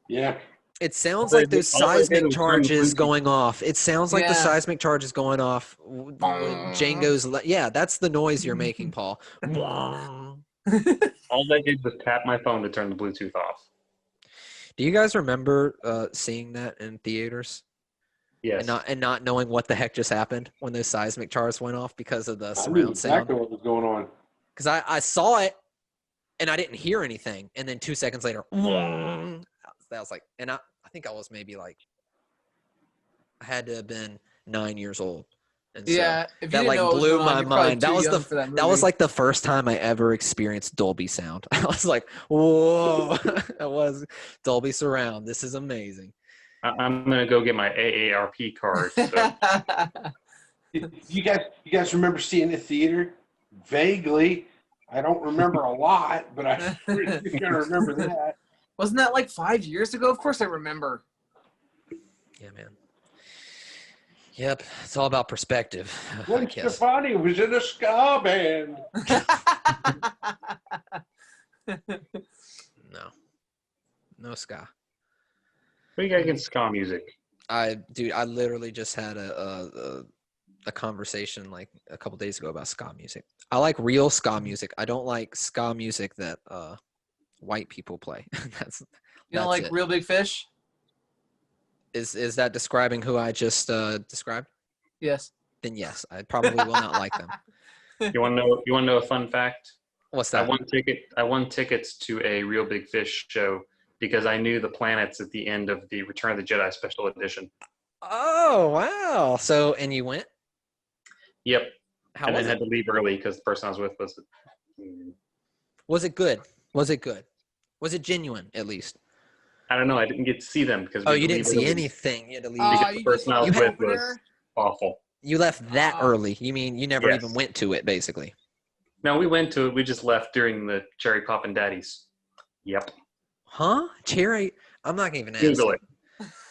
Yeah. It sounds All like they those did- all they did seismic was turn charges Bluetooth. going off. It sounds like the Yeah. seismic charges going off when Django's. Yeah, that's the noise you're making, Paul. All they did was tap my phone to turn the Bluetooth off. Do you guys remember seeing that in theaters Yes. and not knowing what the heck just happened when those seismic charges went off because of the I knew surround exactly sound? what was going on. Because I saw it and I didn't hear anything, and then 2 seconds later, that was like, and I think I was maybe like, I had to have been 9 years old. And so Yeah, if you that didn't like know what was blew going on, my you're probably mind. That too was young for that that was movie. like the first time I ever experienced Dolby sound. I was like, whoa, that was Dolby surround. This is amazing. I'm going to go get my AARP card. So. You guys remember seeing the theater? Vaguely. I don't remember a lot, but I'm pretty sure I remember that. Wasn't that like 5 years ago? Of course I remember. Yeah, man. Yep, it's all about perspective. I When guess. Stefani was in a ska band. No ska. What do you got against ska music? I literally just had a conversation like a couple days ago about ska music. I like real ska music. I don't like ska music that white people play. that's You know, like it. Real Big Fish? Is that describing who I just described? Yes. Then yes, I probably will not like them. You want to know a fun fact? What's I that? won tickets to a Real Big Fish show because I knew the planets at the end of the Return of the Jedi special edition. Oh wow! So and you went? Yep. How and was then it? had to leave early because the person I was with was. Was it good? Was it good? Was it genuine at least? I don't know. I didn't get to see them because. Oh, you didn't see anything. You had to leave. Because the person I was went with was there? awful. You left that early. You mean you never Yes. even went to it, basically? No, we went to it. We just left during the Cherry Poppin' Daddies. Yep. Huh? Cherry? I'm not gonna even ask. Google it.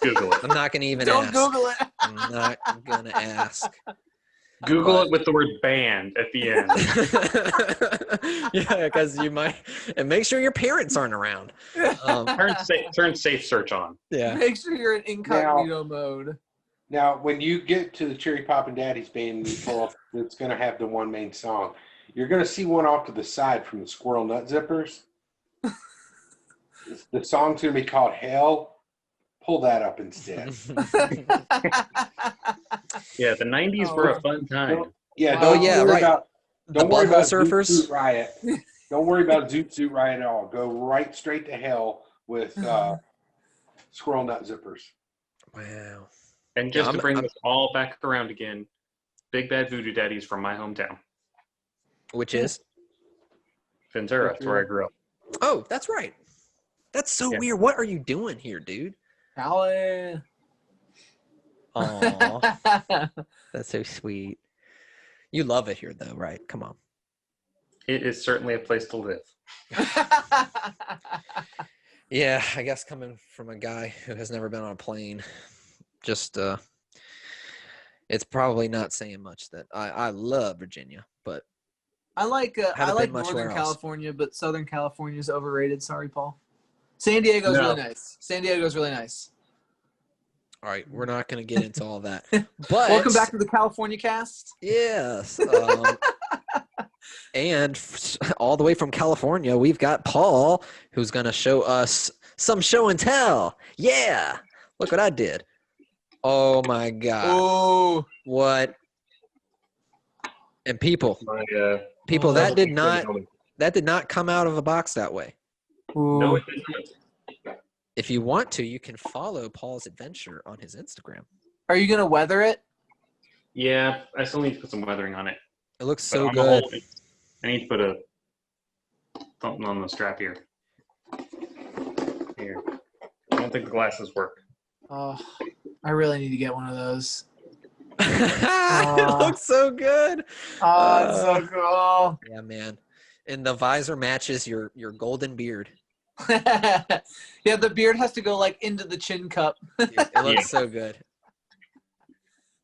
Google it. I'm not gonna even Don't ask. Google it. I'm not gonna ask. Google it with the word band at the end. Yeah, because you might, and make sure your parents aren't around. Turn safe search on. Yeah. Make sure you're in incognito mode. Now, when you get to the Cherry Poppin' Daddies band, and you pull up, it's going to have the one main song. You're going to see one off to the side from the Squirrel Nut Zippers. The song's going to be called Hell. Pull that up instead. Yeah, the 90s were a fun time. Yeah, Oh, don't yeah, worry right. about The don't worry Butthole about Surfers? Zoot Suit Riot. Don't worry about Zoot Suit Riot at all. Go right straight to hell with Squirrel Nut Zippers. Wow. And just Yeah, to I'm- bring I'm- this all back around again, Big Bad Voodoo Daddies from my hometown, Which is? Ventura. That's where I grew up. Oh, that's right. That's so Yeah. weird. What are you doing here, dude? Alan. Aw, that's so sweet. You love it here, though, right? Come on. It is certainly a place to live. Yeah, I guess coming from a guy who has never been on a plane, just it's probably not saying much that I love Virginia, but I like Haven't been much Northern where else. California, but Southern California is overrated. Sorry, Paul. San Diego's No. really nice. San Diego's really nice. All right, we're not going to get into all that. But Welcome back to the California cast. yes. And all the way from California, we've got Paul, who's going to show us some show and tell. Yeah. Look what I did. Oh, my God. Oh, What? And people, My, that did helmet. not come out of a box that way. No, ooh. it didn't. If you want to, you can follow Paul's adventure on his Instagram. Are you gonna weather it? Yeah, I still need to put some weathering on it. It looks But so on the good. whole, I need to put something on the strap here. Here. I don't think the glasses work. Oh, I really need to get one of those. It looks so good. Oh, it's so cool. Yeah, man. And the visor matches your golden beard. Yeah, the beard has to go like into the chin cup. Dude, it looks so good.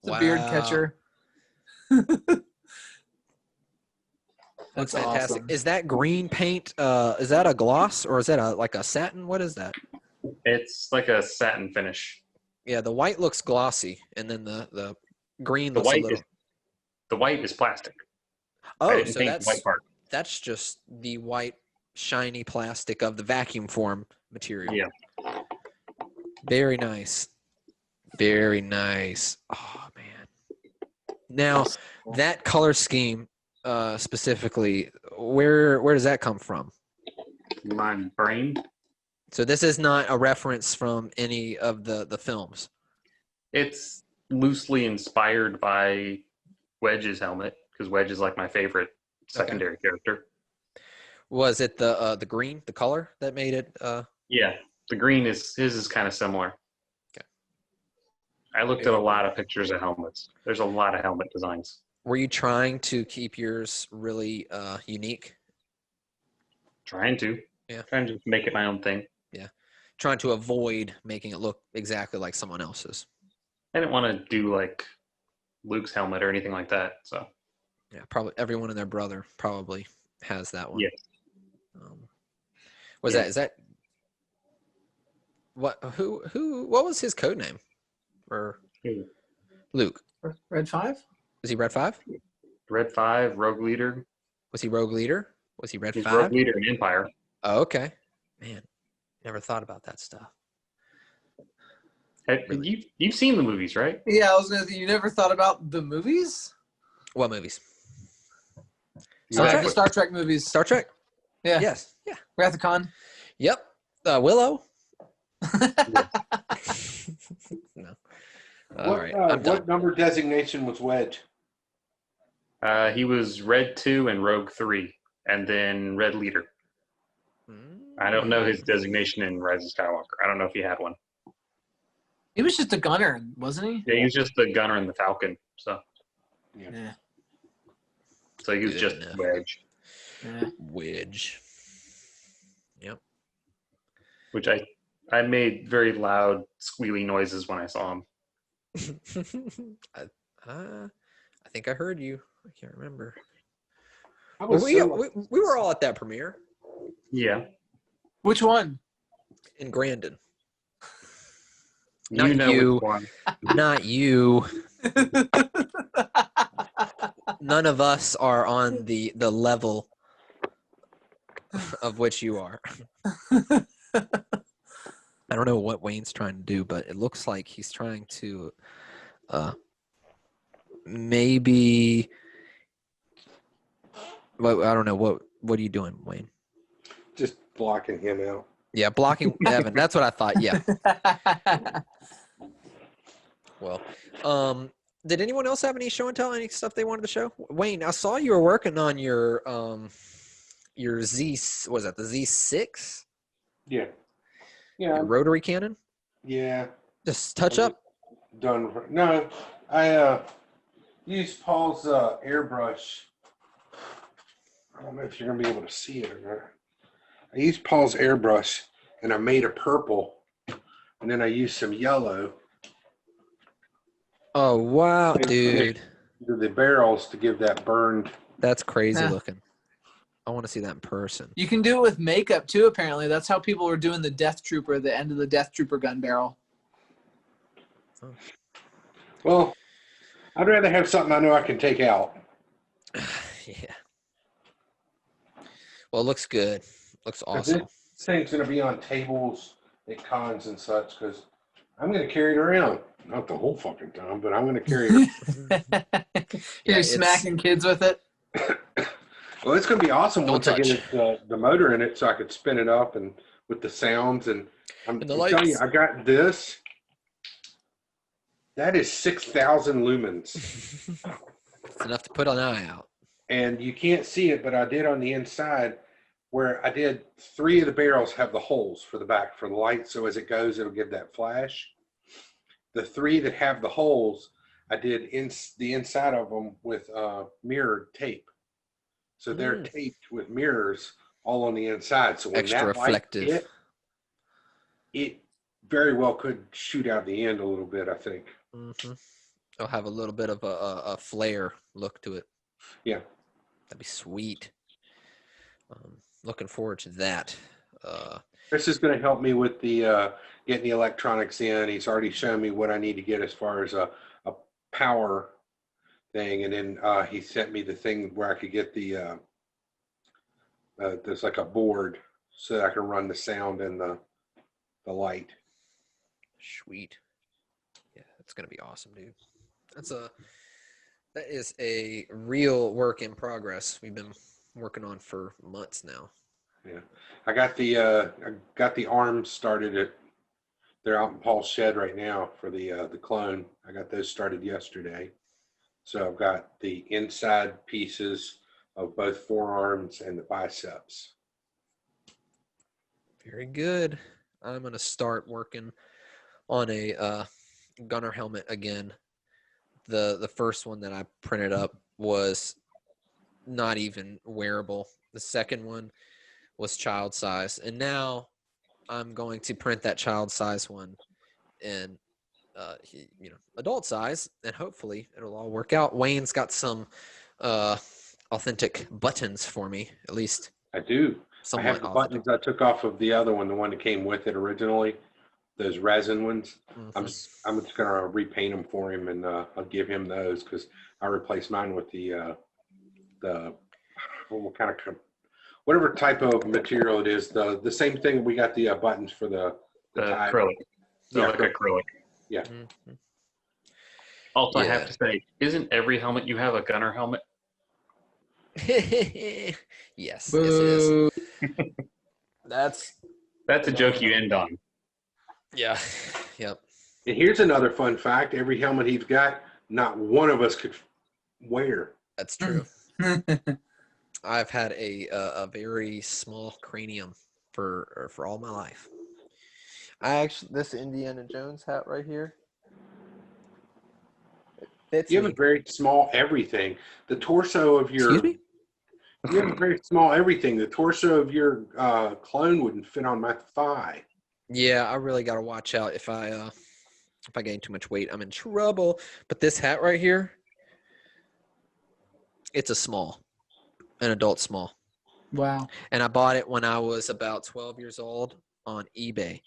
It's a beard catcher. Looks That's fantastic. awesome. Is that green paint? Is that a gloss or is that like a satin? What is that? It's like a satin finish. Yeah, the white looks glossy, and then the green The looks a white little. is the white is plastic. I Oh, didn't so paint the that's white part. just the white shiny plastic of the vacuum form material. Yeah. Very nice. Very nice. Oh man. Now that color scheme specifically, where does that come from? My brain. So this is not a reference from any of the films. It's loosely inspired by Wedge's helmet because Wedge is like my favorite secondary character. Was it the green, the color that made it? Yeah, the green is his is kind of similar. Okay. I looked at a lot of pictures of helmets. There's a lot of helmet designs. Were you trying to keep yours really unique? Trying to. Yeah. Trying to make it my own thing. Yeah. Trying to avoid making it look exactly like someone else's. I didn't want to do like Luke's helmet or anything like that. So. Yeah, probably everyone and their brother probably has that one. Yeah. Was Yeah. that? Is that what? What was his code name? Or Who? Luke? Red 5? Was he Red 5? Red 5, Rogue Leader. Was he Rogue Leader? Was he Red He's 5? Rogue Leader in Empire. Oh, okay. Man, never thought about that stuff. You've seen the movies, right? Yeah, I was gonna say, you never thought about the movies? What movies? Star Trek. Trek. The Star Trek movies. Star Trek? Yeah. Yes. Yeah. Wrath of Khan. Yep. Willow? No. All right. I'm done. What number designation was Wedge? He was Red 2 and Rogue 3, and then Red Leader. I don't know his designation in Rise of Skywalker. I don't know if he had one. He was just a gunner, wasn't he? Yeah, he was just the gunner in the Falcon. So Yeah. he was Good just enough. Wedge, Yeah. Wedge. Yep. which I made very loud squealy noises when I saw him. I think I heard you. I can't remember. I Well, was we were all at that premiere Yeah, Which one? in Grandin. you Not know you. which one. Not you. None of us are on the level of which you are. I don't know what Wayne's trying to do, but it looks like he's trying to maybe. Well, I don't know what are you doing, Wayne? just blocking him out. Yeah, blocking Evan. That's what I thought. Yeah. Well, did anyone else have any show and tell? Any stuff they wanted to show? Wayne, I saw you were working on your Z. Was that the Z6? Yeah. Your Yeah. rotary cannon? Yeah. Just touch up. Done. No, I used Paul's airbrush. I don't know if you're gonna be able to see it or not. I used Paul's airbrush and I made a purple, and then I used some yellow Oh wow, Yeah. dude, to the barrels to give that burned. that's crazy Yeah. looking. I want to see that in person. You can do it with makeup too, apparently. That's how people were doing the Death Trooper, the end of the Death Trooper gun barrel. Oh. Well, I'd rather have something I know I can take out. Yeah. Well, it looks good. Looks 'Cause awesome. This thing's going to be on tables at cons and such because I'm going to carry it around. Not the whole fucking time, but I'm going to carry it Yeah, You're it's smacking kids with it. Well, it's going to be awesome Don't once I touch. get it, the motor in it so I could spin it up and with the sounds. And I'm And the telling you, lights. I got this. That is 6,000 lumens. It's enough to put an eye out. And you can't see it, but I did on the inside where I did 3 of the barrels have the holes for the back for the light. So as it goes, it'll give that flash. The 3 that have the holes, I did the inside of them with mirrored tape. So they're taped with mirrors all on the inside. So when Extra that light reflective. hit, it very well could shoot out the end a little bit, I think. Mm-hmm. It'll have a little bit of a flare look to it. Yeah. That'd be sweet. Looking forward to that. Chris is going to help me with the getting the electronics in. He's already shown me what I need to get as far as a power thing, and then he sent me the thing where I could get the there's like a board so that I can run the sound and the light. Sweet. Yeah, that's gonna be awesome, dude. That is a real work in progress. We've been working on for months now. Yeah, I got the arms started they're out in Paul's shed right now for the clone. I got those started yesterday. So I've got the inside pieces of both forearms and the biceps. Very good. I'm gonna start working on a gunner helmet again. The first one that I printed up was not even wearable. The second one was child size, and now I'm going to print that child size one in adult size, and hopefully it'll all work out. Wayne's got some authentic buttons for me, at least. I do. I have Somewhat the authentic. buttons I took off of the other one, the one that came with it originally, those resin ones. I'm just gonna repaint them for him, and I'll give him those because I replaced mine with the what kind of whatever type of material it is. The same thing we got the buttons for the tie. Acrylic. Yeah, Like acrylic. Yeah. Mhm. Also, I Yeah. have to say, isn't every helmet you have a gunner helmet? yes, yes, it is. Boo. That's That's a joke you end on. yeah, yep. And here's another fun fact: every helmet he's got, not one of us could wear. That's true. I've had a very small cranium for all my life. This Indiana Jones hat right here. It fits You have me. a very small everything. The torso of your Excuse me? You have a very small everything. The torso of your clone wouldn't fit on my thigh. Yeah, I really got to watch out if I gain too much weight, I'm in trouble. But this hat right here, it's a small, an adult small. Wow. And I bought it when I was about 12 years old on eBay.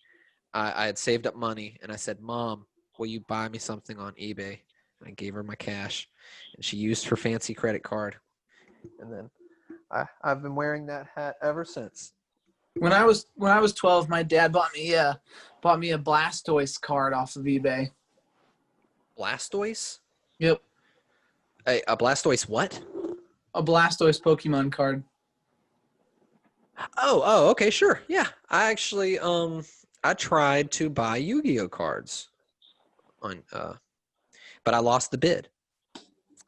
I had saved up money, and I said, Mom, will you buy me something on eBay? And I gave her my cash, and she used her fancy credit card. And then I've been wearing that hat ever since. When I was 12, my dad bought me a Blastoise card off of eBay. Blastoise? Yep, A Blastoise what? a Blastoise Pokemon card. Oh, okay, sure. Yeah. I actually I tried to buy Yu-Gi-Oh cards on but I lost the bid.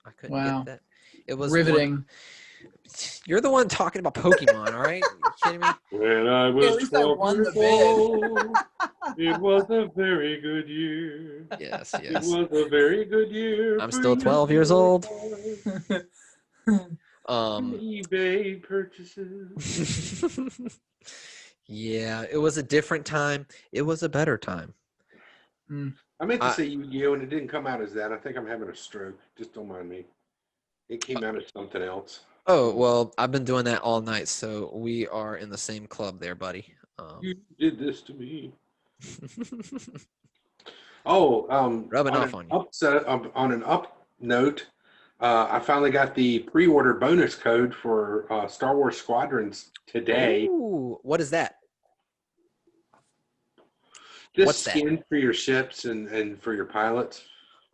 I couldn't Wow. get that. It was Riveting. You're the one talking about Pokemon, all right? You kidding me? When I Yeah, at was least I 12 won years the bid. old, it was a very good year. Yes, It yes. was a very good year. I'm for still 12 years old. eBay purchases. Yeah, it was a different time. It was a better time. I meant to say Yu-Gi-Oh, and it didn't come out as that. I think I'm having a stroke. Just don't mind me. It came out as something else. Oh, well, I've been doing that all night, so we are in the same club there, buddy. You did this to me. Rubbing on off an on you. on an up note, I finally got the pre-order bonus code for Star Wars Squadrons today. Ooh, what is that? Just what's that? skin for your ships and for your pilots.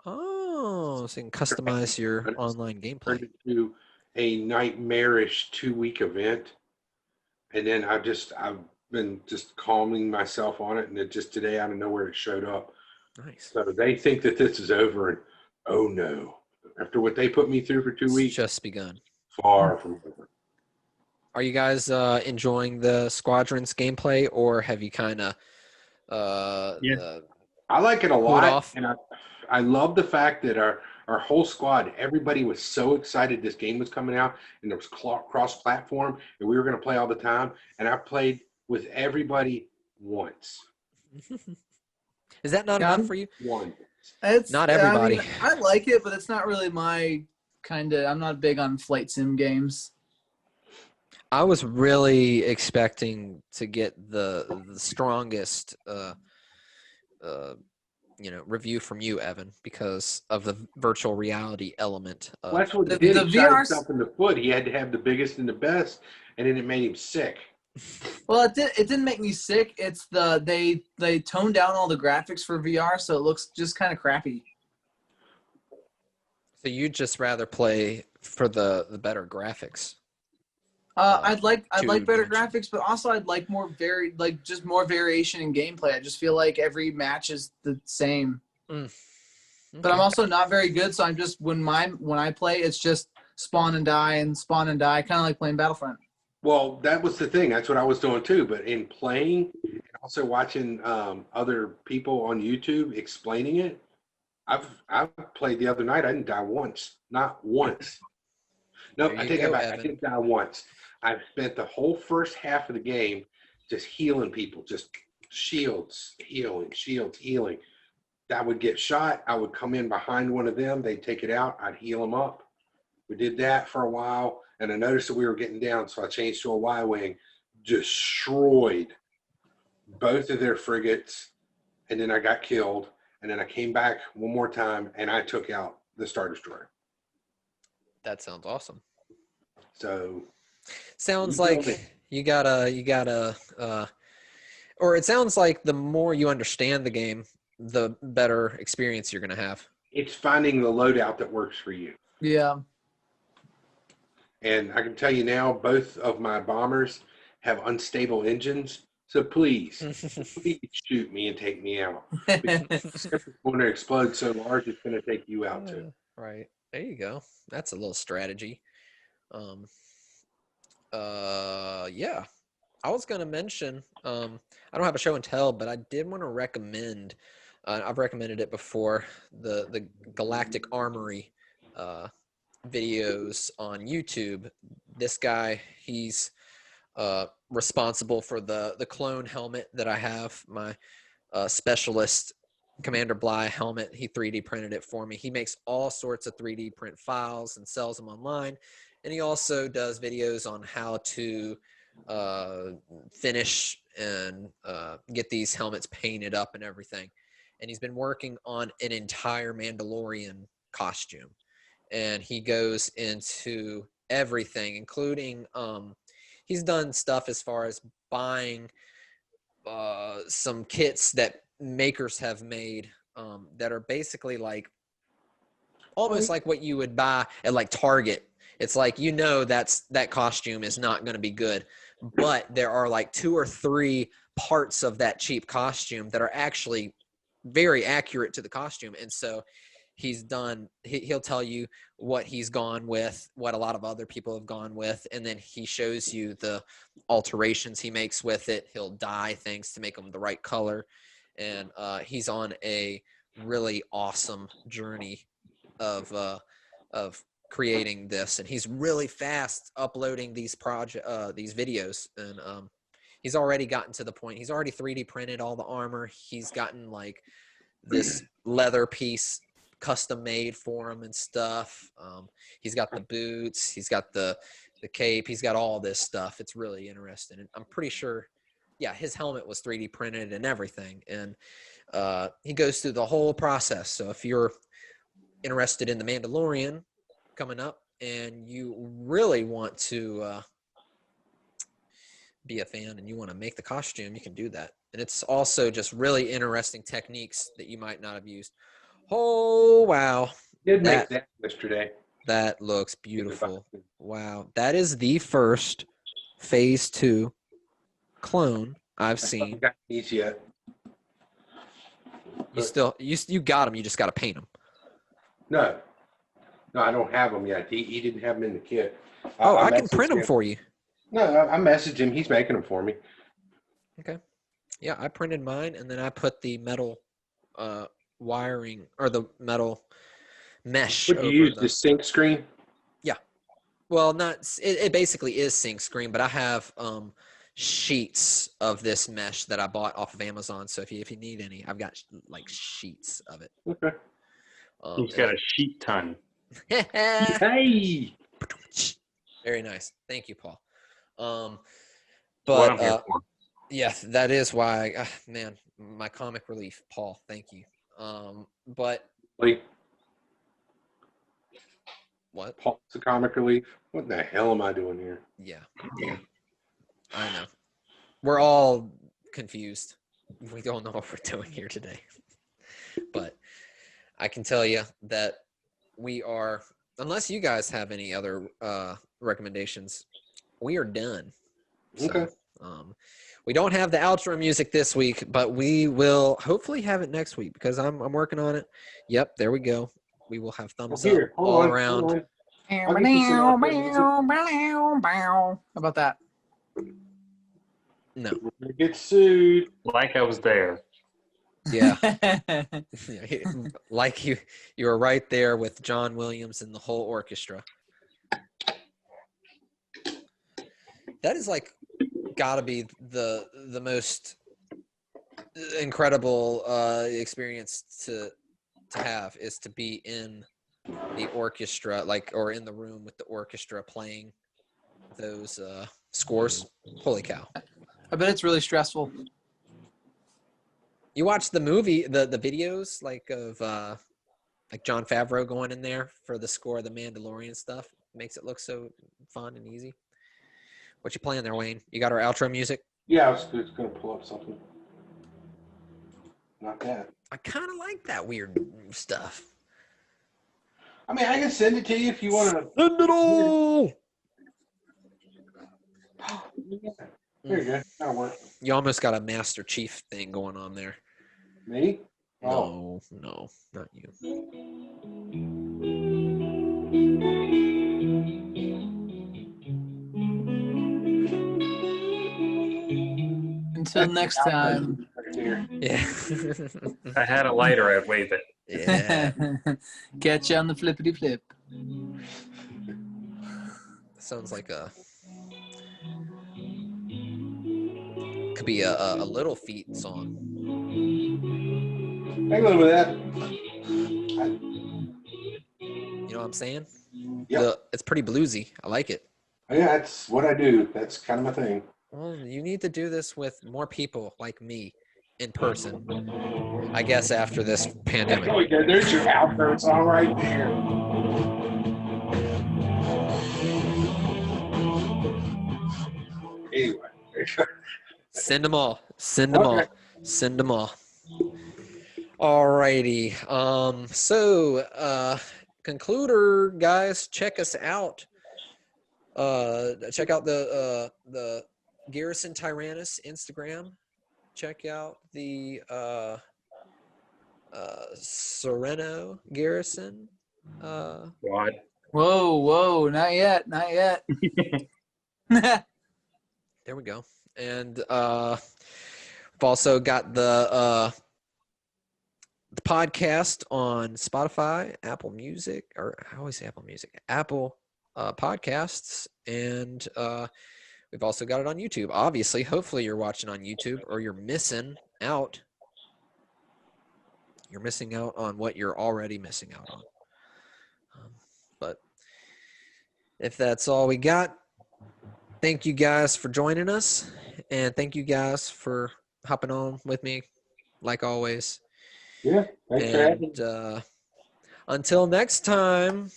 Oh, so you can customize your online gameplay. Turned it to a nightmarish 2-week event, and then I've been just calming myself on it, and it just today out of nowhere it showed up. Nice. So they think that this is over, and oh no! After what they put me through for 2 It's weeks, just begun. far from over. Are you guys enjoying the Squadrons gameplay, or have you kind of I like it a cooled lot, off? and I love the fact that our whole squad, everybody was so excited this game was coming out, and there was cross-platform, and we were going to play all the time. And I played with everybody once. Is that not enough for you? One. It's Not everybody. I mean, I like it, but it's not really my kind of. I'm not big on flight sim games. I was really expecting to get the strongest review from you, Evan, because of the virtual reality element. Well, that's what The he did. He shot VR himself in the foot. He had to have the biggest and the best, and then it made him sick. Well, it didn't make me sick. It's they toned down all the graphics for VR, so it looks just kind of crappy. So you'd just rather play for the better graphics. I'd like better two-dimensional. graphics, but also I'd like more more variation in gameplay. I just feel like every match is the same. But I'm also not very good, so I'm just when I play, it's just spawn and die, kind of like playing Battlefront. Well, that was the thing. That's what I was doing too. But in playing and also watching other people on YouTube explaining it, I've played the other night. I didn't die once. Not once. No, There I you take go, it back. Evan. I didn't die once. I spent the whole first half of the game just healing people, just shields, healing. I would get shot. I would come in behind one of them. They'd take it out. I'd heal them up. We did that for a while, and I noticed that we were getting down, so I changed to a Y-wing, destroyed both of their frigates, and then I got killed, and then I came back one more time, and I took out the Star Destroyer. That sounds awesome. So Sounds You like build you gotta or it sounds like the more you understand the game, the better experience you're gonna have. it's finding the loadout that works for you. Yeah. And I can tell you now, both of my bombers have unstable engines. So please shoot me and take me out. It's going to explode so large, it's going to take you out too. Right. There you go. That's a little strategy. Yeah. I was going to mention, I don't have a show and tell, but I did want to recommend, I've recommended it before, the Galactic Armory videos on YouTube. This guy, he's responsible for the clone helmet that I have, my specialist Commander Bly helmet. He 3D printed it for me. He makes all sorts of 3D print files and sells them online. And he also does videos on how to finish and get these helmets painted up and everything. And he's been working on an entire Mandalorian costume. And he goes into everything, including he's done stuff as far as buying some kits that makers have made that are basically like almost like what you would buy at like Target. It's like, that costume is not going to be good, but there are like 2 or 3 parts of that cheap costume that are actually very accurate to the costume. And so he'll tell you what he's gone with, what a lot of other people have gone with, and then he shows you the alterations he makes with it. He'll dye things to make them the right color, and he's on a really awesome journey of creating this, and he's really fast uploading these videos, and he's already gotten to the point. He's already 3D printed all the armor. He's gotten like this leather piece custom made for him and stuff. He's got the boots, he's got the cape, he's got all this stuff. It's really interesting, and I'm pretty sure his helmet was 3D printed and everything. And he goes through the whole process. So if you're interested in The Mandalorian coming up and you really want to be a fan and you want to make the costume, you can do that. And it's also just really interesting techniques that you might not have used. Oh, wow. Did make that yesterday. That looks beautiful. Wow. That is the first Phase 2 clone I've seen. Got these yet? You got them. You just got to paint them. No, I don't have them yet. He didn't have them in the kit. Oh, I can messaged print them him. for you. No, I messaged him. He's making them for me. Okay. Yeah, I printed mine, and then I put the metal wiring or the metal mesh. Would you use the sync screen? Yeah. Well, it basically is sync screen, but I have sheets of this mesh that I bought off of Amazon. So if you need any, I've got like sheets of it. Okay. He's got a sheet ton. Hey. Very nice. Thank you, Paul. What But I'm here for. yeah, that is why, man, my comic relief, Paul. Thank you. But Like, what? Paul's the comic relief. What the hell am I doing here? Yeah, I know. We're all confused. We don't know what we're doing here today. But I can tell you that we are, unless you guys have any other recommendations, we are done. So, Okay. we don't have the outro music this week, but we will hopefully have it next week because I'm working on it. Yep, there we go. We will have thumbs up all around. I'll get you some outro music. How about that? No. We're gonna get sued. Like I was there. Yeah. Like you were right there with John Williams and the whole orchestra. That is like gotta be the most incredible experience to have is to be in the orchestra, or in the room with the orchestra playing those scores. Holy cow. I bet it's really stressful. You watch the movie, the videos of Jon Favreau going in there for the score of the Mandalorian stuff. Makes it look so fun and easy. What you playing there, Wayne? You got our outro music? Yeah, I was gonna pull up something. Not that. I kind of like that weird stuff. I mean, I can send it to you if you want to. Send it all! There you go. That'll work. You almost got a Master Chief thing going on there. Me? Oh. No, not you. Until next time. Right there. Yeah. If I had a lighter, I'd wave it. Yeah. Catch you on the flippity flip. Sounds like could be a Little Feat song. I can live with that. You know what I'm saying? Yep. It's pretty bluesy. I like it. Yeah, that's what I do. That's kind of my thing. Well, you need to do this with more people like me in person. I guess after this pandemic. There we go. There's your outro song right there. Anyway. Send them all. Send them all. Okay. Send them all. Alrighty. So concluder guys, check us out. Check out the Garrison Tyrannus Instagram. Check out the Serenno Garrison. What? Whoa, not yet. There we go. And we've also got the podcast on Spotify, Apple Music, or I always say Apple Music, Apple Podcasts, and we've also got it on YouTube. Obviously, hopefully you're watching on YouTube or you're missing out. You're missing out on what you're already missing out on. But if that's all we got, thank you guys for joining us, and thank you guys for hopping on with me like always. Yeah. Thanks for having me. And until next time,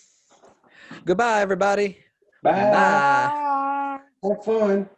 goodbye, everybody. Bye. Bye. Have fun.